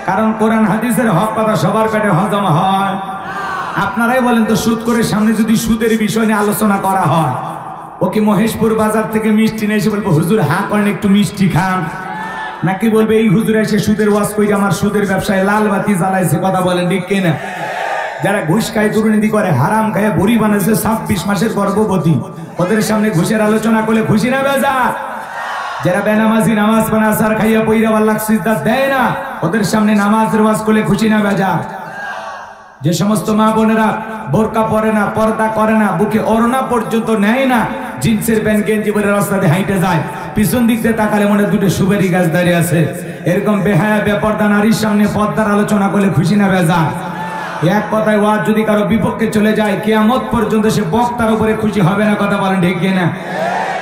কারণ কোরআন হাদিসের হক কথা সবার পেটে হজম হয়। আপনারাই বলেন তো, সুদ করে সামনে যদি সুদের বিষয় নিয়ে আলোচনা করা হয়, ও কি মহেশপুর বাজার থেকে মিষ্টি নিয়ে এসে বলবো হুজুর হা করেন একটু মিষ্টি খান, নাকি বলবে এই হুজুর এসে সুদের ওয়াজ করে আমার সুদের ব্যবসায় লাল বাতি জ্বালাইছে? কথা বলেন ঠিক কিনা? যারা ঘুষ খায়, দুর্নীতি করে, হারাম খায়, বুড়ি বানাইছে 26 মাসের গর্ভবতী, ওদের সামনে ঘুষের আলোচনা করলে খুশি না বেজা? যারা বেনামাজি নামাজ পড়ে আসার খাইয়া পইরা আল্লাহর সিজদা দেয় না, ওদের সামনে নামাজের ওয়াজ করলে খুশি না বেজা? যে সমস্ত মা বোনেরা বোরকা পরে না, পর্দা করে না, বুকে ওড়না পর্যন্ত নেয় না, জিন্সের প্যান্ট গেঞ্জি পরে রাস্তা দিয়ে হাইটে যায়, পিছন দিক দিয়ে তাকালে মনে দুটো সুবেরি গাছ দাঁড়িয়ে আছে, এরকম বেহায়া বেপর্দা নারীর সামনে পর্দার আলোচনা করলে খুশি না বেজা? এক কথায় ওয়াজ যদি কারো বিপক্ষে চলে যায়, কিয়ামত পর্যন্ত সে বক্তার উপরে খুশি হবে না। কথা বলেন ঠিক কিনা?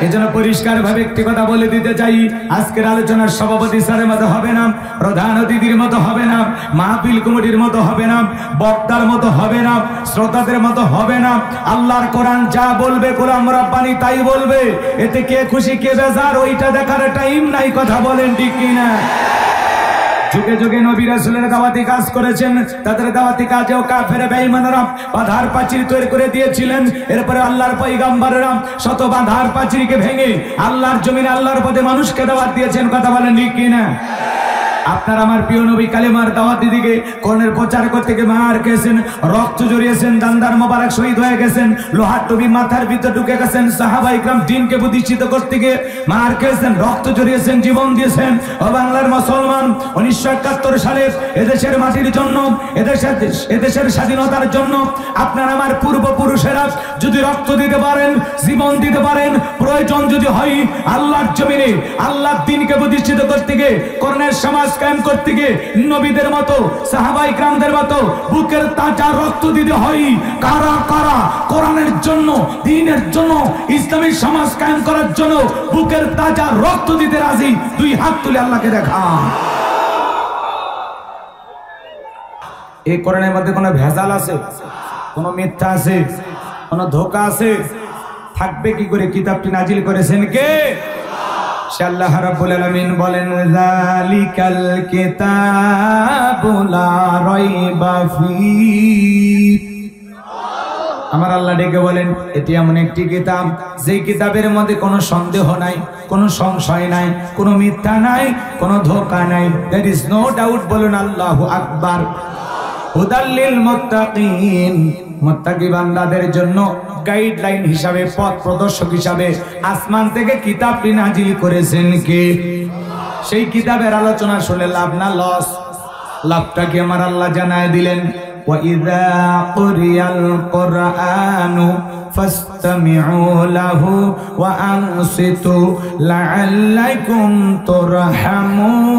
এজন্য পরিষ্কার ভাবে একটি কথা বলে দিতে চাই, আজকের আলোচনার সভাপতি স্যারের মতো হবে না, প্রধান অতিথির মতো হবে না, মাহফিল কমিটির মতো হবে না, বক্তার মতো হবে না, শ্রোতাদের মতো হবে না। আল্লাহর কোরআন যা বলবে, কোরআন রাব্বানি তাই বলবে। এতে কে খুশি কে বেজার ওইটা দেখার টাইম নাই। কথা বলেন ঠিক কিনা? যুগে যুগে নবী রাসূলের দাওয়াতি কাজ করেছেন, তাদের দাওয়াতি কাজেও কাফের বেঈমানরা বাধার প্রাচীর তৈরি করে দিয়েছিলেন। এরপরে আল্লাহর পয়গম্বররা শত বাধার প্রাচীরকে ভেঙে আল্লাহর জমিনে আল্লাহর পথে মানুষকে দাওয়াত দিয়েছেন। কথা বলেন ঠিক কিনা? আপনার আমার প্রিয় নবী কালেমার দাওয়াত দিকে কোরআনের প্রচার করতে গিয়ে মার খেয়েছেন, রক্ত জড়িয়েছেন, দান্দার মোবারক শহীদ হয়ে গেছেন, লোহার টুপি মাথার ভিতরে ঢুকে গেছেন, সাহাবা ইকরাম দ্বীনকে প্রতিষ্ঠিত করতে গিয়ে মার খেয়েছেন, রক্ত জড়িয়েছেন, জীবন দিয়েছেন। ও বাংলার মুসলমান, 1971 সালে এদেশের মাটির জন্য, এদেশের স্বাধীনতার জন্য আপনার আমার পূর্বপুরুষেরা যদি রক্ত দিতে পারেন, জীবন দিতে পারেন, প্রয়োজন যদি হয় আল্লাহর জমিনে আল্লাহর দ্বীনকে প্রতিষ্ঠিত করতে গিয়ে, কোরআনের সমাজ কায়েম করতে গিয়ে নবীদের মতো, সাহাবা ইকরামদের মতো বুকের তাজা রক্ত দিতে হয়। কারা কারা কোরআনের জন্য, দ্বীনের জন্য, ইসলামী সমাজ কায়েম করার জন্য বুকের তাজা রক্ত দিতে রাজি? দুই হাত তুলে আল্লাহকে দেখা। এই কোরআনের মধ্যে কোনো ভেজাল আছে? কোনো মিথ্যা আছে? কোনো ধোঁকা আছে? থাকবে কি করে? কিতাবটি নাজিল করেছেন কে? আল্লাহ রাব্বুল আলামিন বলেন, যালিকাল কিতাবু লা রাইবা ফীহি। আমার আল্লাহ ডেকে বলেন, এটি এমন একটি কিতাব, যেই কিতাবের মধ্যে কোনো সন্দেহ নাই, কোনো সংশয় নাই, কোনো মিথ্যা নাই, কোনো ধোঁকা নাই। There is no doubt. বলুন আল্লাহু আকবার। হুদাল লিল মুত্তাকিন, মুত্তাকি বান্দাদের জন্য গাইডলাইন হিসাবে, পথ প্রদর্শক হিসাবে আসমান থেকে কিতাবটি নাজিল করেছেন কে? সেই কিতাবের আলোচনা শুনে লাভ না লস? লাভটা কি আমার আল্লাহ জানায় দিলেন। وَإِذَا قُرِئَ الْقُرْآنُ فَاسْتَمِعُوا لَهُ وَأَنصِتُوا لَعَلَّكُمْ تُرْحَمُونَ।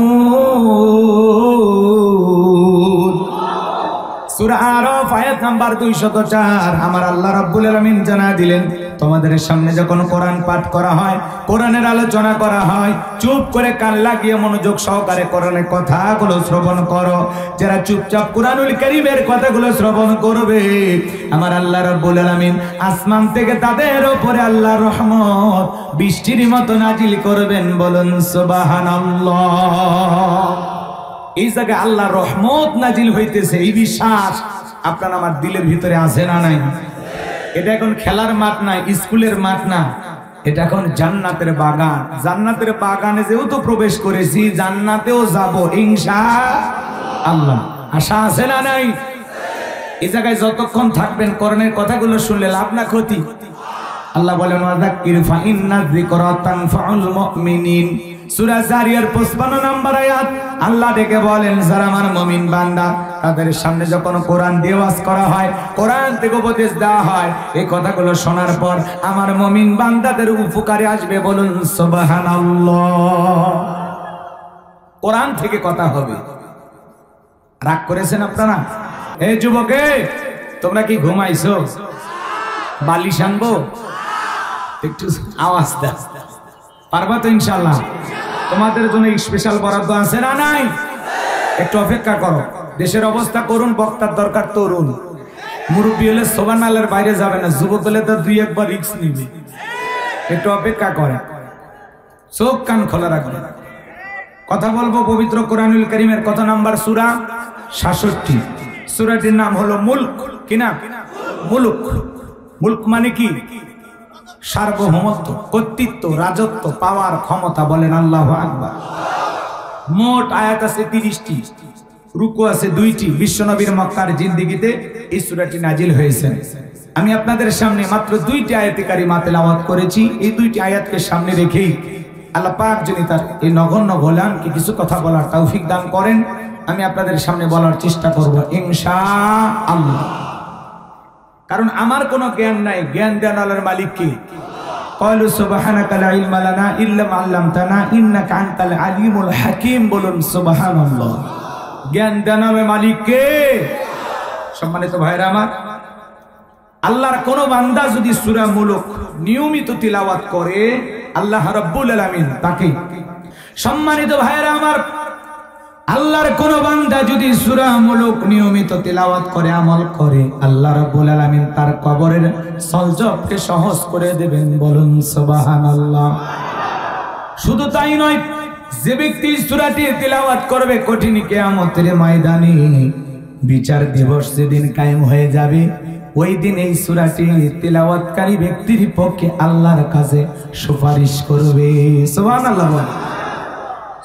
সূরা আরাফ আয়াত নাম্বার 204। আমার আল্লাহ রাব্বুল আলামিন জানায় দিলেন, তোমাদের সামনে যখন কোরআন পাঠ করা হয়, কোরআনের আলোচনা করা হয়, চুপ করে কান লাগিয়ে মনোযোগ সহকারে কোরআনের কথাগুলো শ্রবণ করো। যারা চুপচাপ কোরআনুল কারীমের কথাগুলো শ্রবণ করবে, আমার আল্লাহ রাব্বুল আলামিন আসমান থেকে তাদের উপরে আল্লাহর রহমত বৃষ্টির মতো নাজিল করবেন। বলুন সুবহানাল্লাহ। এই জায়গায় আল্লাহর রহমত নাজিল হইতেছে, এই বিশ্বাস আপনার আমার দিলের ভিতরে আছে না নাই? এটা এখন খেলার মাঠ না, স্কুলের মাঠ না, এটা এখন জান্নাতের বাগান। জান্নাতের বাগানে যেহেতু প্রবেশ করেছি, জান্নাতেও যাব ইনশাআল্লাহ। আশা আছে না নাই? এই জায়গায় যতক্ষণ থাকবেন কোরআনের কথাগুলো শুনলে লাভ না ক্ষতি? আল্লাহ বলেন, ওয়াযাক্কির ফাইন্না যিকরা তানফাউল মুমিনিন। সূরা জারিয়ার 55 নম্বর আয়াত। আল্লাহ ডেকে বলেন, যারা আমার মুমিন বান্দা, তাদের সামনে যখন কোরআন দিয়ে ওয়াজ করা হয়, কোরআন থেকে উপদেশ দেওয়া হয়, এই কথাগুলো শোনার পর আমার মুমিন বান্দাদের উপকারে আসবে। বলুন সুবহানাল্লাহ। কোরআন থেকে কথা হবে। রাগ করেছেন আপনারা? এই যুবকে, তোমরা কি ঘুমাইছো? বালিশ আনবো? একটু আওয়াজ দাও। পারবা তো ইনশাআল্লাহ? তোমাদের জন্য স্পেশাল বরাদ্দ আছে না নাই? একটু অপেক্ষা করো। দেশের অবস্থা করুন, বক্তার দরকার তরুণ। মুরব্বী হলে সোবানালের বাইরে যাবে না, যুবক হলে তো দুই একবার রিস্ক নিবে। একটু অপেক্ষা করে, চোখ কান খোলা রাখবে। কথা বলবো পবিত্র কোরআনুল কারীমের কত নাম্বার সূরা? 66। সূরাটির নাম হলো মুলক। কি নাম? মুলক। মুলক মানে কি? সার্বভৌমত্ব, কর্তৃত্ব, রাজত্ব, পাওয়ার, ক্ষমতা। বলেন আল্লাহু আকবার। মোট আয়াত আছে 30টি, রুকু আছে 2টি। বিশ্বনবীর মক্কার জিন্দেগিতে এই সূরাটি নাজিল হয়েছে। আমি আপনাদের সামনে মাত্র 2টি আয়াতে কারিমা তেলাওয়াত করেছি। এই 2টি আয়াতকে সামনে রেখেই আল্লাহ পাক যিনি তার এই নগণ্য গোলামকে কিছু কথা বলার তৌফিক দান করেন, আমি আপনাদের সামনে বলার চেষ্টা করব ইনশাআল্লাহ। কারণ আমার কোনো জ্ঞান নাই, জ্ঞান দেন আল্লাহর মালিক কে? ক্বালু সুবহানাকা লা ইলমা লানা ইল্লা মা আল্লামতানা ইন্নাকা আনতাল আলিমুল হাকীম। বলুন সুবহানাল্লাহ। জ্ঞান দেন আল্লাহর মালিক কে? সম্মানিত ভাইরা আমার, আল্লাহর কোন বান্দা যদি সূরা মুলক নিয়মিত তিলাওয়াত করে, আল্লাহ রাব্বুল আলামিন তাকে, সম্মানিত ভাইরা আমার, আল্লাহর কোন বান্দা যদি সূরা মুলক নিয়মিত তিলাওয়াত করে, আমল করে, আল্লাহ রাব্বুল আলামিন তার কবরের সলজবকে সহজ করে দেবেন। বলুন সুবহানাল্লাহ। শুধু তাই নয়, যে ব্যক্তি সূরাটি তিলাওয়াত করবে, কঠিন কিয়ামতের ময়দানে বিচার দিবস যেদিন কায়েম হয়ে যাবে, ওই দিন এই সূরাটি তিলাওয়াতকারী ব্যক্তির পক্ষে আল্লাহর কাছে সুপারিশ করবে। সুবহানাল্লাহ।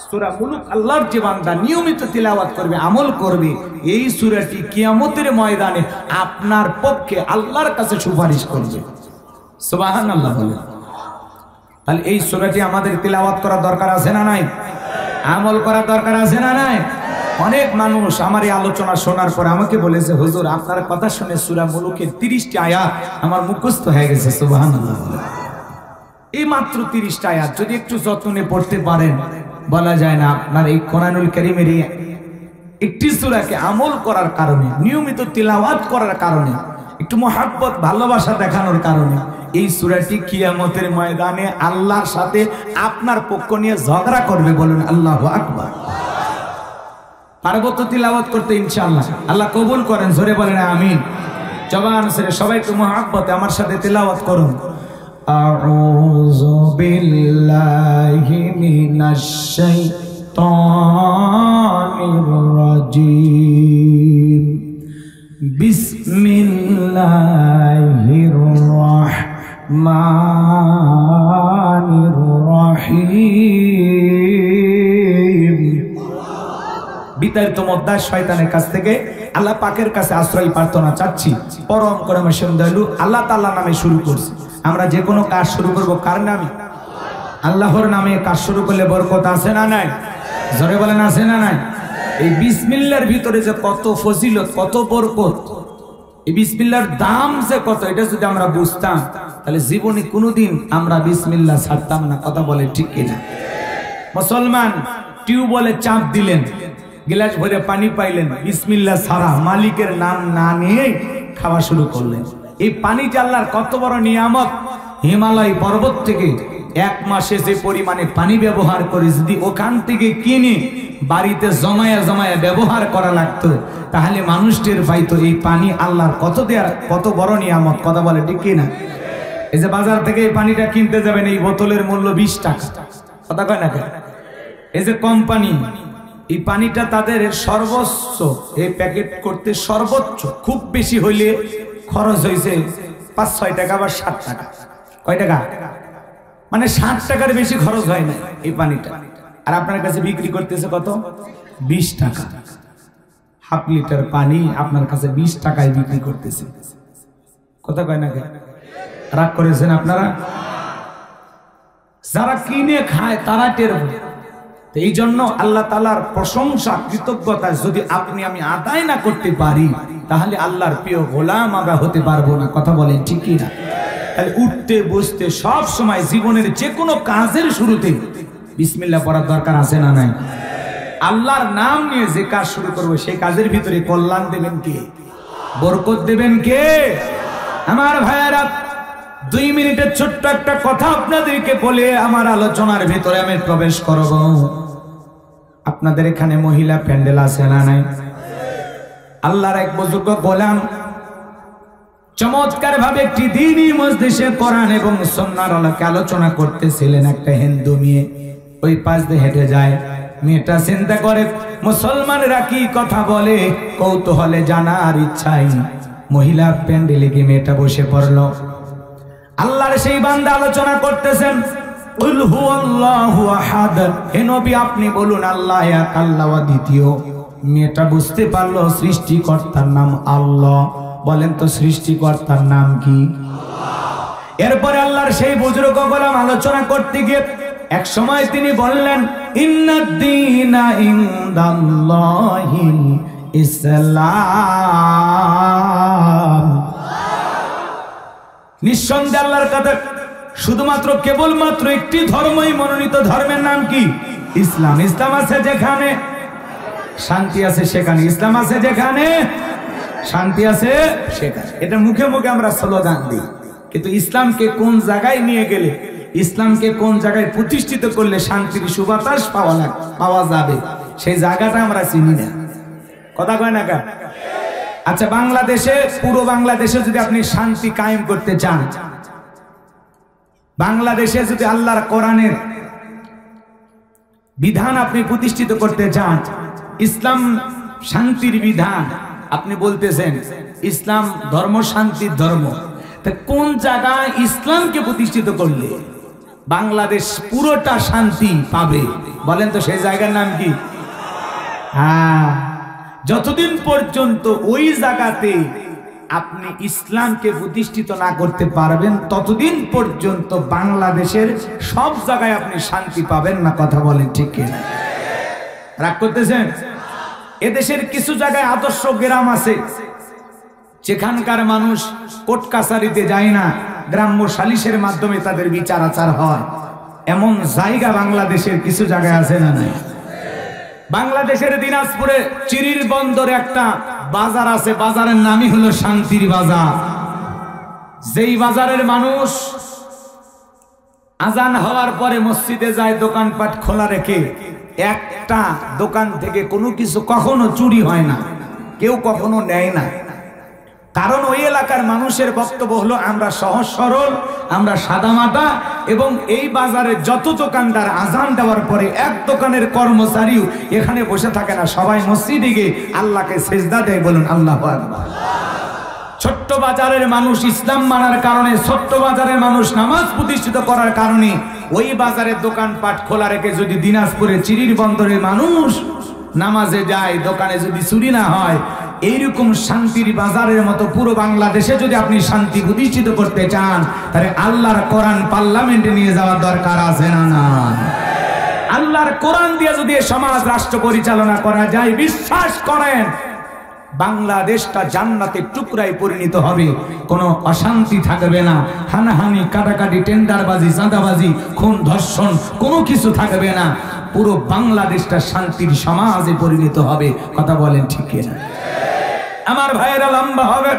সূরা মুলক আল্লাহর যে বান্দা নিয়মিত তিলাওয়াত করবে, আমল করবে, এই সূরাটি কিয়ামতের ময়দানে আপনার পক্ষে আল্লাহর কাছে সুপারিশ করবে। সুবহানাল্লাহ বলে। তাহলে এই সূরাটি আমাদের তিলাওয়াত করা দরকার আছে না নাই? আমল করা দরকার আছে না নাই? অনেক মানুষ আমার এই আলোচনা শোনার পর আমাকে বলেছে, হুজুর আপনার কথা শুনে সূরা মুলকের 30টি আয়াত আমার মুখস্থ হয়ে গেছে। সুবহানাল্লাহ। এই মাত্র 30টা আয়াত যদি একটু যত্নে পড়তে পারেন, বলা যায় না আপনার এই কোরআনুল কারীমের একটি সূরাকে আমল করার কারণে, নিয়মিত তিলাওয়াত করার কারণে, একটু মহব্বত ভালোবাসা দেখানোর কারণে এই সূরাটি কিয়ামতের ময়দানে আল্লাহর সাথে আপনার পক্ষ নিয়ে ঝগড়া করবে। বলুন আল্লাহু আকবার। পারবো তো তিলাওয়াত করতে ইনশাআল্লাহ? আল্লাহ কবুল করেন। জোরে বলেন আমিন। জবান ছেড়ে সবাই একটু মহব্বতে আমার সাথে তিলাওয়াত করুন। আউযু বিল্লাহি মিনাশ শাইতানির রাজীম। বিসমিল্লাহির রাহমানির রাহিম। বিতাড়িত মদ্দার শয়তানের কাছ থেকে আল্লাহ পাকের কাছে আশ্রয় প্রার্থনা চাচ্ছি। পরম করুণাময় দয়ালু আল্লাহ তাআলা নামে শুরু করছি। আমরা যে কোনো কাজ শুরু করব কার নামে? আল্লাহর নামে কাজ শুরু করলে বরকত আছে না নাই? জোরে বলেন আছে না নাই? এই বিসমিল্লাহর ভিতরে যে কত ফজিলত, কত বরকত, এই বিসমিল্লাহর দাম যে কত, এটা যদি আমরা বুঝতাম তাহলে জীবনে কোনোদিন আমরা বিসমিল্লাহ ছাড়তাম না। কথা বলে ঠিক কিনা? মুসলমান টিউবওয়েলে চাপ দিলেন, গ্লাস ভরে পানি পাইলেন, বিসমিল্লাহ ছাড়া মালিকের নাম না নিয়ে খাওয়া শুরু করলেন। এই পানিটা আল্লাহর কত বড় নিয়ামত। হিমালয় পর্বত থেকে 1 মাসে যে পরিমাণে পানি ব্যবহার করে যদি ওখান থেকে কিনে বাড়িতে জমায়া জমায়া ব্যবহার করা লাগতো, তাহলে মানুষটির পাইতো এই পানি আল্লাহর কত বড় নিয়ামত। কথা বলে ঠিক কিনা? এই যে বাজার থেকে এই পানিটা কিনতে যাবেন, এই বোতলের মূল্য 20 টাকা। কথা কয় না? এই যে কোম্পানি এই পানিটা তাদের সর্বোচ্চ এই প্যাকেট করতে সর্বোচ্চ খুব বেশি হইলে খরচ হয়েছে 5-6 টাকা বা 7 টাকা। কয় টাকা? মানে 60 টাকার বেশি খরচ হয় না এই পানিটা। আর আপনার কাছে বিক্রি করতেছে কত? 20 টাকা। হাফ লিটার পানি আপনার কাছে 20 টাকায় বিক্রি করতেছে। কথা কয় না? রাগ করেছেন আপনারা? যারা কিনে খায় তারা টের পায়। এই জন্য আল্লাহ তাআলার প্রশংসা, কৃতজ্ঞতা যদি আপনি আমি আদায় না করতে পারি, তাহলে আল্লাহর প্রিয় গোলাম আমরা হতে পারবো না। কথা বলেন ঠিক কি না? তাহলে উঠতে বসতে সব সময় জীবনের যে কোনো কাজের শুরুতে বিসমিল্লাহ পড়ার দরকার আছে না নাই? আল্লাহর নাম নিয়ে যে কাজ শুরু করবো সেই কাজের ভিতরে কল্যাণ দেবেন কে? বরকত দেবেন কে? আমার ভাইয়েরা, 2 মিনিটের ছোট্ট একটা কথা আপনাদেরকে বলে আমার আলোচনার ভিতরে আমি প্রবেশ করব। আপনাদের এখানে মহিলা প্যান্ডেল আছে না নাই? আল্লাহর এক বুজুর্গ গোলাম চমৎকার ভাবে একটি দ্বীনি মজলিসে কোরআন এবং সুন্নাহর আলোকে আলোচনা করতেছিলেন। একটা হিন্দু মেয়ে ওই পাশ দিয়ে হেঁটে যায়, মেয়েটা চিন্তা করে মুসলমানেরা কি কথা বলে, কৌতূহলে জানার ইচ্ছাই মহিলা প্যান্ডেলে গিয়ে মেয়েটা বসে পড়ল। আল্লাহর সেই বান্দা আলোচনা করতেছেন, কুল হুয়াল্লাহু আহাদ, হে নবী আপনি বলুন আল্লাহ এক, আল্লাহ দ্বিতীয়। মেয়েটা বুঝতে পারলো সৃষ্টিকর্তার নাম আল্লাহ। বলেন তো সৃষ্টিকর্তার নাম কি? এরপরে আল্লাহর সেই বুজুর্গ গোলাম আলোচনা করতে গিয়ে এক সময় তিনি বললেন, ইন্নাদ-দীনা ইনদাল্লাহিল ইসলাম। নিঃসন্দেহে আল্লাহর কাছে শুধুমাত্র কেবলমাত্র একটি ধর্মই মনোনীত, ধর্মের নাম কি? ইসলাম। ইসলাম আছে যেখানে শান্তি আছে সেখানে, ইসলাম আছে যেখানে শান্তি আছে সেখানে। এটা মুখে মুখে আমরা স্লোগান দিই, কিন্তু ইসলামকে কোন জায়গায় নিয়ে গেলে, ইসলামকে কোন জায়গায় প্রতিষ্ঠিত করলে শান্তির সুবাতাস পাওয়া যাবে, সেই জায়গাটা আমরা চিনি না। কথা কয় না কা? আচ্ছা, বাংলাদেশে, পুরো বাংলাদেশে যদি আপনি শান্তি কায়েম করতে চান, বাংলাদেশে যদি আল্লাহর কোরআনের বিধান আপনি প্রতিষ্ঠিত করতে চান, ইসলাম শান্তির বিধান, আপনি বলতেছেন ইসলাম ধর্ম শান্তির ধর্ম, তা কোন জায়গায় ইসলামকে প্রতিষ্ঠিত করলে বাংলাদেশ পুরোটা শান্তি পাবে? বলেন তো সেই জায়গার নাম কি? হ্যাঁ, যতদিন পর্যন্ত ওই জায়গাতে আপনি ইসলামকে প্রতিষ্ঠিত না করতে পারবেন, ততদিন পর্যন্ত বাংলাদেশের সব জায়গায় আপনি শান্তি পাবেন না। কথা বলেন ঠিক কিনা? রাগ করতেছেন? এদেশের কিছু জায়গায় আদর্শ গ্রাম আছে যেখানকার মানুষ কোর্ট কাছারিতে যায় না, গ্রাম্য সালিশের মাধ্যমে তাদের বিচার আচার হয়। এমন জায়গা বাংলাদেশের কিছু জায়গায় আছে না? নাই। বাংলাদেশের দিনাজপুরে চিরির বন্দরে একটা বাজার আছে, বাজারের নামই হলো শান্তির বাজার। যেই বাজারের মানুষ আজান হওয়ার পরে মসজিদে যায় দোকানপাট খোলা রেখে, একটা দোকান থেকে কোনো কিছু কখনো চুরি হয় না, কেউ কখনো নেয় না। কারণ ওই এলাকার মানুষের বক্তব্য হলো আমরা সহজ সরল, আমরা সাদামাটা, এবং এই বাজারে যত দোকানদার আজান দেওয়ার পরে এক দোকানের কর্মচারীও এখানে বসে থাকে না, সবাই মসজিদে গিয়ে আল্লাহকে সেজদা দেয়। বলুন আল্লাহু আকবার। ছোট্ট বাজারের মানুষ ইসলাম মানার কারণে, ছোট্ট বাজারের মানুষ নামাজ প্রতিষ্ঠিত করার কারণে ওই বাজারের দোকানপাট খোলা রেখে যদি দিনাজপুরে চিরির বন্দরের মানুষ নামাজে যায়, দোকানে যদি চুরি না হয়, এইরকম শান্তির বাজারের মতো পুরো বাংলাদেশে যদি আপনি শান্তি প্রতিষ্ঠিত করতে চান, তাহলে আল্লাহর কোরআন পার্লামেন্টে নিয়ে যাওয়ার দরকার আছে না? না। আল্লাহর কোরআন দিয়ে যদি সমাজ রাষ্ট্র পরিচালনা করা যায়, বিশ্বাস করেন বাংলাদেশটা জান্নাতের টুকরায় পরিণত হবে। কোনো অশান্তি থাকবে না, হানাহানি, কাটাকাটি, টেন্ডারবাজি, চাঁদাবাজি, খুন, ধর্ষণ কোনো কিছু থাকবে না। পুরো বাংলাদেশটা শান্তির সমাজে পরিণত হবে। কথা বলেন ঠিক কিনা? আমার ভাইয়েরা, লম্বা হবে,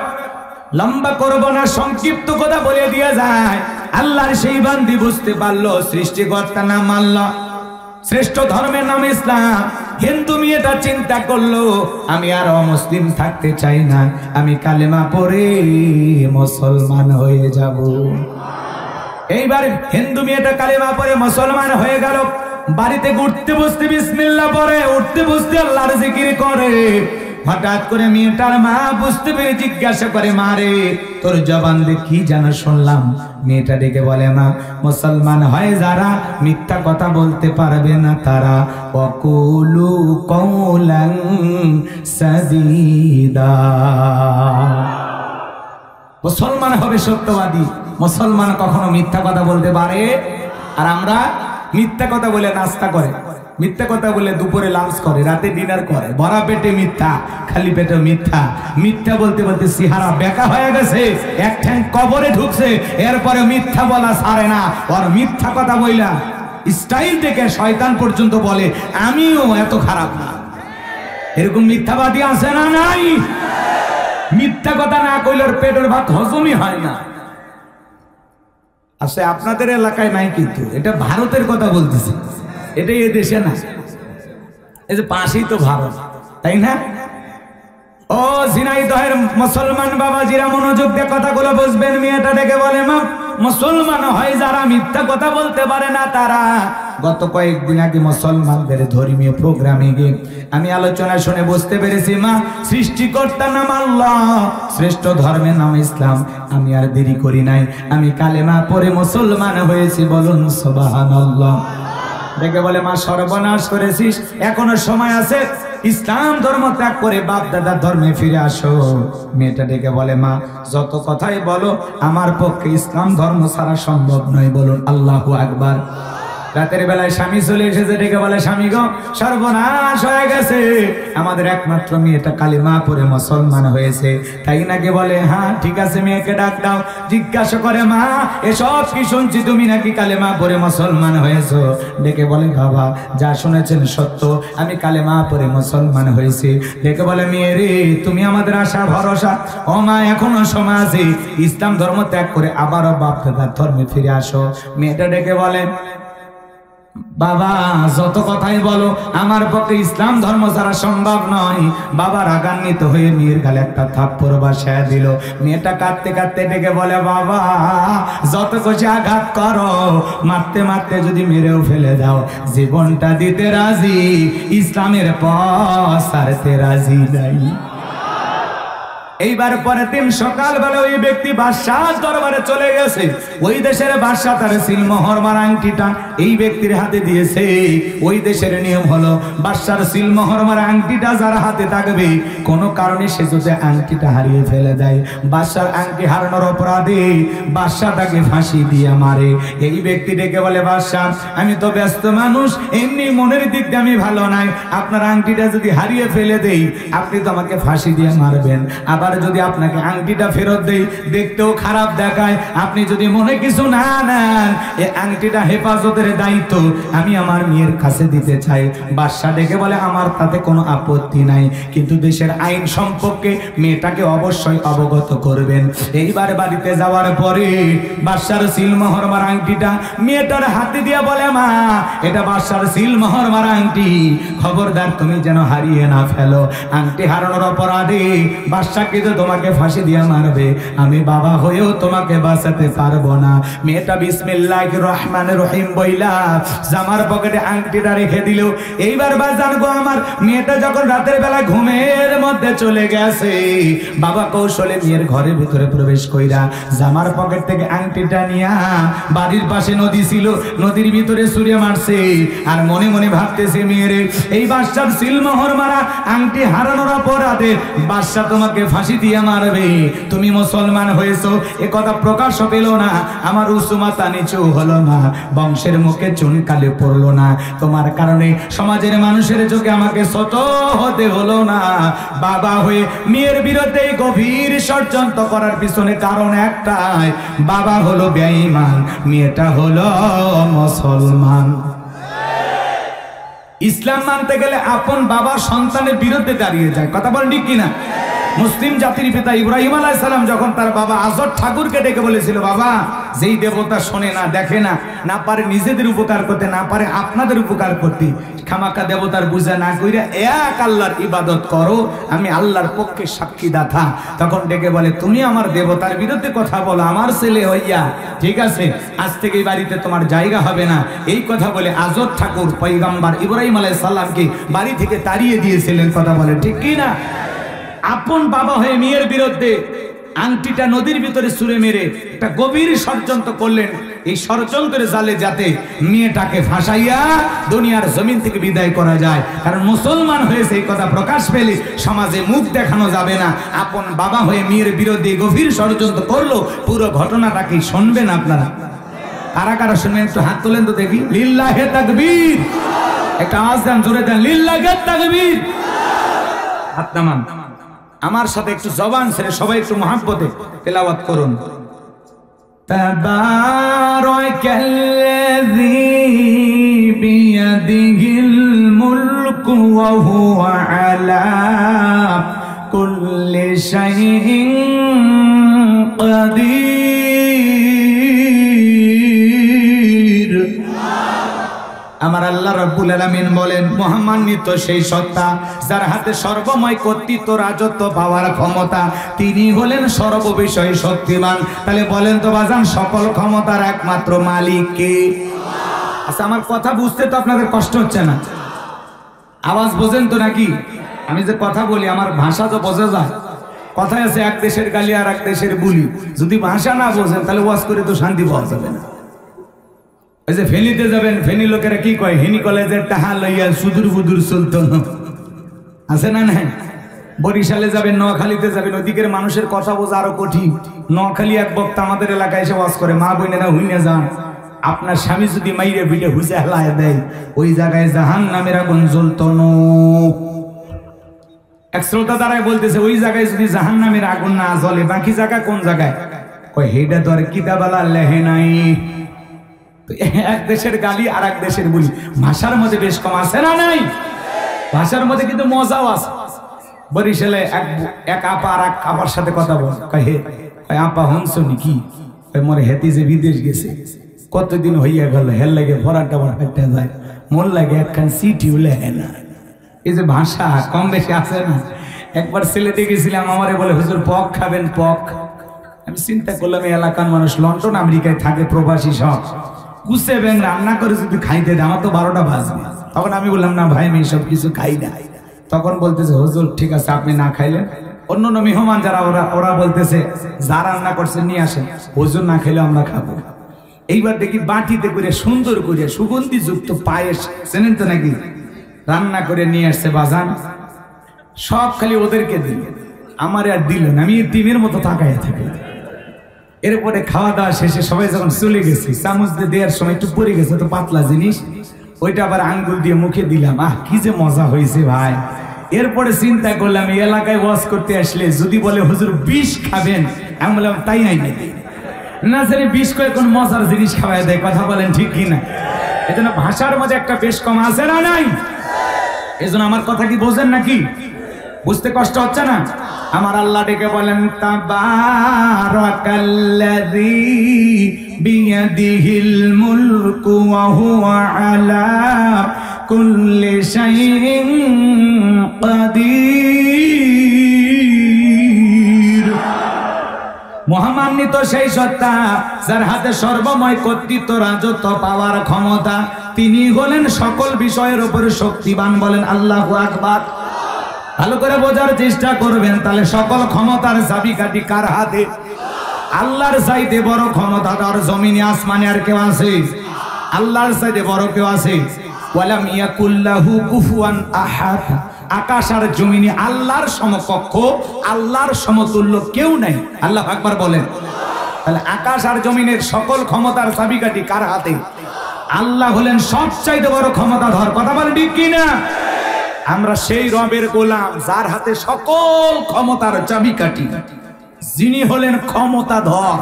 লম্বা করব না, সংক্ষিপ্ত কথা বলে দিয়ে যায়। আল্লাহর সেই বান্দি বুঝতে পারলো সৃষ্টিকর্তার নাম আল্লাহ, শ্রেষ্ঠ ধর্মের নাম ইসলাম। হিন্দু মেয়েটা চিন্তা করলো আমি আর অমুসলিম থাকতে চাই না, আমি কালেমা পড়ে মুসলমান হয়ে যাব। এইবার হিন্দু মেয়েটা কালেমা পড়ে মুসলমান হয়ে গেল। বাড়িতে উঠতে বসতে বিসমিল্লাহ পড়ে, উঠতে বসতে আল্লাহর জিকির করে। হঠাৎ করে মেয়েটার মা বুঝতে পেরে জিজ্ঞাসা করে, মা রে তোর জবান দিয়ে কি যেন শুনলাম? মেয়েটা ডেকে বলে, মা মুসলমান হয় যারা মিথ্যা কথা বলতে পারবে না তারা, ওয়াকুলু কওলান সাদীদা। মুসলমান হবে সত্যবাদী, মুসলমান কখনো মিথ্যা কথা বলতে পারে। আর আমরা মিথ্যা কথা বলে নাস্তা করে, মিথ্যা কথা বলে দুপুরে লাঞ্চ করে, রাতে ডিনার করে, ভরা পেটে মিথ্যা, খালি পেটে মিথ্যা। মিথ্যা বলতে বলতে সিহারা বেকা হয়ে গেছে, এক ঠ্যাং কবরে ঢুকছে, এরপরে মিথ্যা বলা ছাড়ে না। আর মিথ্যা কথা বইলা স্টাইল থেকে শয়তান পর্যন্ত বলে আমিও এত খারাপ না। এরকম মিথ্যাবাদী আছে না? নাই। মিথ্যা কথা না কইলে পেটের ভাত হজমই হয় না। আচ্ছা, আপনাদের এলাকায় নাই, কিন্তু এটা ভারতের কথা বলতেছি, এটাই এ দেশে না। এই যে পাশেই তো ভারত, তাই না? ও ঝিনাইদহের মুসলমান বাবাজিরা মনোযোগ দিয়ে কথাগুলো বুঝবেন। মেয়েটা ডেকে বলে, মা মুসলমান হয় যারা মিথ্যা কথা বলতে পারে না তারা। গত কয়েকদিন আগে মুসলমানদের ধর্মীয় প্রোগ্রামে গিয়ে আমি আলোচনা শুনে বুঝতে পেরেছি, মা সৃষ্টিকর্তার নাম আল্লাহ, শ্রেষ্ঠ ধর্মের নাম ইসলাম। আমি আর দেরি করি নাই, আমি কালেমা পড়ে মুসলমান হয়েছি, বলুন সুবহানাল্লাহ। ডেকে বলে, মা সর্বনাশ করেছিস, এখনো সময় আছে, ইসলাম ধর্ম ত্যাগ করে বাপ দাদার ধর্মে ফিরে আসো। মেয়েটা ডেকে বলে, মা যত কথাই বলো আমার পক্ষে ইসলাম ধর্ম ছাড়া সম্ভব নয়, বলুন আল্লাহু আকবার। রাতের বেলায় স্বামী চলে এসেছে, ডেকে বলে, স্বামী গো সর্বনাশ হয়ে গেছে, আমাদের একমাত্র মেয়েটা কালিমা পড়ে মুসলমান হয়েছে। তাই নাকি? বলে, হ্যাঁ ঠিক আছে, মেয়েকে ডাক দাও। জিজ্ঞাসা করে, মা এসব কি শুনছি, তুমি নাকি কালেমা পড়ে মুসলমান হয়েছো? ডেকে বলে, বাবা যা শুনেছেন সত্য, আমি কালেমা পড়ে মুসলমান হয়েছি। ডেকে বলে, মেয়ে রে তুমি আমাদের আশা ভরসা, ও মা এখনো সময় আছে, ইসলাম ধর্ম ত্যাগ করে আবারও বাপ দাদার ধর্মে ফিরে আসো। মেয়েটা ডেকে বলে, বাবা যত কথাই বলো আমার পক্ষে ইসলাম ধর্ম ছাড়া সম্ভব নয়। বাবা রাগান্বিত হয়ে মেয়ের গালে একটা থাপ্পড় বসায় দিল। মেয়েটা কাঁদতে কাঁদতে ডেকে বলে, বাবা যত খুশি আঘাত করো, মারতে মারতে যদি মেরেও ফেলে দাও, জীবনটা দিতে রাজি, ইসলামের পথ ছাড়তে রাজি নাই। এইবার পরের দিন সকালবেলা ওই ব্যক্তি বাদশাহ দরবারে চলে গেছে। ওই দেশের বাদশাহ তার সিলমোহর মারা আংটিটা এই ব্যক্তির হাতে দিয়েছে। ওই দেশের নিয়ম হলো বাদশার সিলমোহর মারা আংটিটা যার হাতে থাকবে, কোনো কারণে সে যদি আংটিটা হারিয়ে ফেলে দেয়, বাদশার আংটি হারানোর অপরাধে বাদশাহ তাকে ফাঁসি দিয়ে মারে। এই ব্যক্তি ডেকে বলে, বাদশাহ আমি তো ব্যস্ত মানুষ, এমনি মনের দিক দিয়ে আমি ভালো নাই, আপনার আংটিটা যদি হারিয়ে ফেলে দেই আপনি তো আমাকে ফাঁসি দিয়ে মারবেন, আবার যদি আপনাকে আংটিটা ফেরত দেই দেখতেও খারাপ দেখায়, আপনি যদি মনে কিছু না নেন এই আংটিটা হেফাজতের দায়িত্ব আমি আমার মেয়ের কাছে দিতে চাই। বাদশা ডেকে বলে, আমার তাতে কোনো আপত্তি নাই, কিন্তু দেশের আইন সম্পর্কে মেয়েটাকে অবশ্যই অবগত করবেন। এইবার বাড়িতে যাওয়ার পরে বাদশার সিলমোহর মারা আংটিটা মেয়েটার হাতে দিয়ে বলে, মা এটা বাদশার সিলমোহর মারা আংটি, খবরদার তুমি যেন হারিয়ে না ফেলো। আংটি হারানোর অপরাধে বাদশাকে তোমাকে ফাঁসি দিয়ে মারবে, আমি বাবা হয়েও তোমাকে বাঁচাতে পারবো না। মেয়েটা বিসমিল্লাহির রহমানির রহিম বইলা জামার পকেটে আংটিটা রেখে দিল। এইবার জানবো আমার মেয়েটা যখন রাতের বেলা ঘুমের মধ্যে চলে গেছে, বাবা কৌশলে মেয়ের ঘরের ভিতরে প্রবেশ কইরা জামার পকেট থেকে আংটিটা নিয়া বাড়ির পাশে নদী ছিল, নদীর ভিতরে ছুঁড়ে মারছে। আর মনে মনে ভাবতেছে, মেয়েরে এই বাদশার সিলমোহর মারা আংটি হারানোর অপরাধে বাদশা তোমাকে ফাঁসি দিয়ে মারবে, তুমি মুসলমান হয়েছো এ কথা প্রকাশ পেল না, আমার উঁচু মাথা নিচু হলো না, বংশের মুখে চুনকালি পড়লো না, তোমার কারণে সমাজের মানুষের চোখে আমাকে ছোট হতে হলো না। বাবা হয়ে মেয়ের বিরুদ্ধে গভীর ষড়যন্ত্র করার পিছনে কারণ একটাই, বাবা হলো বেঈমান, মেয়েটা হলো মুসলমান। ইসলাম মানতে গেলে আপন বাবা সন্তানের বিরুদ্ধে দাঁড়িয়ে যায়, কথা বলেন ঠিক কিনা? মুসলিম জাতির পিতা ইব্রাহিম আলাইহিস সালাম যখন তার বাবা আজর ঠাকুরকে ডেকে বলেছিল, বাবা যেই দেবতা শোনে না দেখে না, না পারে নিজেদের উপকার করতে, না পারে আপনাদের উপকার করতে, খামাকা দেবতার পূজা না কইরা এক আল্লাহর ইবাদত করো, আমি আল্লাহর পক্ষে সাক্ষী দাতা। তখন ডেকে বলে, তুমি আমার দেবতার বিরুদ্ধে কথা বলো আমার ছেলে হইয়া, ঠিক আছে আজ থেকে এই বাড়িতে তোমার জায়গা হবে না। এই কথা বলে আজর ঠাকুর পয়গম্বর ইব্রাহিম আলাইহিস সালামকে বাড়ি থেকে তাড়িয়ে দিয়েছিলেন, কথা বলে ঠিক কি না? আপন বাবা হয়ে মেয়ের বিরুদ্ধে আংটিটা নদীর ভিতরে ছুঁড়ে মেরে একটা গভীর ষড়যন্ত্র করলেন। এই ষড়যন্ত্রের জালে যাতে মেয়েটাকে ফাঁসাইয়া দুনিয়ার জমিন থেকে বিদায় করা যায়, কারণ মুসলমান হয়েছে এই কথা প্রকাশ পেলে সমাজে মুখ দেখানো যাবে না। আপন বাবা হয়ে মেয়ের বিরুদ্ধে গভীর ষড়যন্ত্র করলো, পুরো ঘটনাটা কি শুনবেন আপনারা? কারা কারা শুনবেন একটু হাত তোলেন তো দেখি। লিল্লাহে তাকবীর, একটা আওয়াজ দেন, জোরে দেন, লিল্লাহে তাকবীর। হাত নামান, আমার সাথে একটু জবান ছেড়ে সবাই একটু মহব্বতে তেলাওয়াত করুন। তাবারাকাল্লাযী বিয়াদিহিল মুলকু ওয়া হুয়া আলা কুল্লি শাইইন কাদির। আমার আল্লাহ রাব্বুল আলামিন বলেন মহামান্বিত সেই সত্তা যার হাতে সর্বময় কর্তৃত্ব রাজত্ব পাওয়ার ক্ষমতা, তিনি হলেন সর্ববিষয়ে শক্তিমান। তাহলে বলেন তো বাজান, সকল ক্ষমতার একমাত্র মালিক কে? আচ্ছা, আমার কথা বুঝতে তো আপনাদের কষ্ট হচ্ছে না? আওয়াজ বোঝেন তো নাকি? আমি যে কথা বলি আমার ভাষা তো বোঝা যায়। কথায় আছে এক দেশের গালি আর এক দেশের বুলি। যদি ভাষা না বোঝেন তাহলে ওয়াজ করে তো শান্তি পাওয়া যাবে না। এই যে ফেনীতে যাবেন, ফেনী লোকেরা কি কয়, হেনি কলেজের টাহা লইয়া সুদূর বুদুর সুলতান আছে না? নাই। বরিশালে যাবেন, নোয়াখালীতে যাবেন, ওদিকের মানুষের কথা বোঝা আরো কঠিন। নোয়াখালী এক বক্তা আমাদের এলাকায় এসে ওয়াজ করে, মা বোনেরা হুইনে যান, আপনার স্বামী যদি মাইরে ভিটে হুজে হেলায় দেয় ওই জায়গায় জাহান্নামের আগুন জ্বলতো না। এক শ্রোতা দ্বারাই বলতেছে ওই জায়গায় যদি জাহান্নামের আগুন না জ্বলে বাকি জায়গা কোন জায়গায়? কই হেডা তো আর কিতাবালা লেহে নাই। এক দেশের গালি আর এক দেশের বলি, ভাষার মধ্যে বেশ কম আছে না? নাই। ভাষার মধ্যে কিন্তু মজাও আছে। বরিশালে এক আপা আর এক আপার সাথে কথা বল, হে আপা হনছো নাকি? মরে হেতি যে বিদেশ গেছে কতদিন হইয়া গেল, হেল লাগে ভরাটা ভরাটা যায়, মন লাগে একখান সিটিও লেহে না। এই যে ভাষা কম বেশি আছে না? একবার সিলেটে গেছিলাম, আমারে বলে হুজুর পক খাবেন? পক। আমি চিন্তা করলাম এই এলাকার মানুষ লন্ডন আমেরিকায় থাকে, প্রবাসী সব কুচে ব্যাং রান্না করে যদি খাইতে দেয় আমার তো 12টা বাজবে। তখন আমি বললাম না ভাই আমি সব কিছু খাই না। তখন বলতেছে হুজুর ঠিক আছে আপনি না খাইলেন, অন্য মেহমান যারা ওরা বলতেছে যা রান্না করছে নিয়ে আসেন, হুজুর না খাইলে আমরা খাবো। এইবার দেখি বাটিতে করে সুন্দর করে সুগন্ধি যুক্ত পায়েস, চেনেন তো নাকি, রান্না করে নিয়ে আসছে বাজান, সব খালি ওদেরকে দিল, আমার আর দিল না। আমি টিমের মতো তাকায় থাকি। এরপরে খাওয়া দাওয়া শেষে সবাই যখন চলে গেছি, চামচ দিয়ে দেওয়ার সময় একটু পড়ে গেছে, তো পাতলা জিনিস, ওইটা আবার আঙ্গুল দিয়ে মুখে দিলাম। কি যে মজা হয়েছে ভাই। এরপরে চিন্তা করলাম এই এলাকায় ওয়াজ করতে আসলে যদি বলে হুজুর বিষ খাবেন, আমি বললাম তাই নাই না জানি বিষ করে কোন মজার জিনিস খাওয়াই দেয়। কথা বলেন ঠিক কিনা? এই জন্য ভাষার মধ্যে একটা বেশ কম আছে না? নাই। এই জন্য আমার কথা কি বোঝেন নাকি? বুঝতে কষ্ট হচ্ছে না? আমার আল্লাহ ডেকে বলেন তাবারাকাল্লাযী বিয়াদিহিল মুলকু ওয়া হুয়া আলা কুল্লি শাইইন কাদির। মহামান্বিত সেই সত্তা যার হাতে সর্বময় কর্তৃত্ব রাজত্ব পাওয়ার ক্ষমতা, তিনি হলেন সকল বিষয়ের উপরে শক্তিবান। বলেন আল্লাহু আকবার। ভালো করে বোঝার চেষ্টা করবেন, তাহলে সকল ক্ষমতার চাবিকাঠি কার হাতে? আল্লাহর চাইতে বড় ক্ষমতাধর জমিনে আসমানে আর কেউ আছে? আল্লাহর চাইতে বড় কেউ আছে? ওয়ালাম ইয়াকুল্লাহু কুফুয়ান আহাদ। আকাশ আর জমিনে আল্লাহর সমকক্ষ, আল্লাহর সমতুল্য কেউ নাই। আল্লাহু আকবার বলেন। তাহলে আকাশ আর জমিনের সকল ক্ষমতার চাবিকাঠি কার হাতে? আল্লাহ হলেন সবচাইতে বড় ক্ষমতাধর। কথা বলেন ঠিক কিনা? আমরা সেই রবের গোলাম যার হাতে সকল ক্ষমতার চাবিকাঠি, যিনি হলেন ক্ষমতাধর,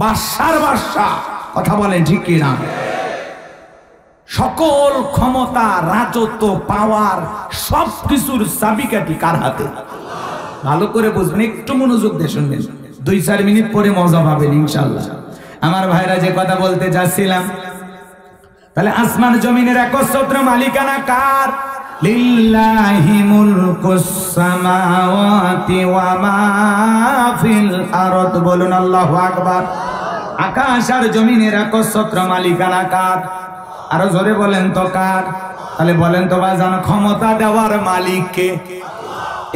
বাদশার বাদশা। কথা বলেন ঠিক কিনা? সকল ক্ষমতা, রাজত্ব, পাওয়ার, সবকিছুর চাবিকাঠি কার হাতে? ভালো করে বুঝবেন, একটু মনোযোগ দিয়ে শুনবেন, 2-4 মিনিট পরে মজা পাবেন ইনশাআল্লাহ। আমার ভাইরা যে কথা বলতে যাচ্ছিলাম, তাহলে আসমান জমিনের একচ্ছত্র মালিকানা কার? লিল্লাহি মুলকুস সামাওয়াতি ওয়া মা ফিল আরদ। বলুন আল্লাহু আকবার। আকাশ আর জমিনের একচ্ছত্র মালিকানা কার? আরো জোরে বলেন তো কার? তাহলে বলেন তো ভাইজান, ক্ষমতা দেওয়ার মালিক কে?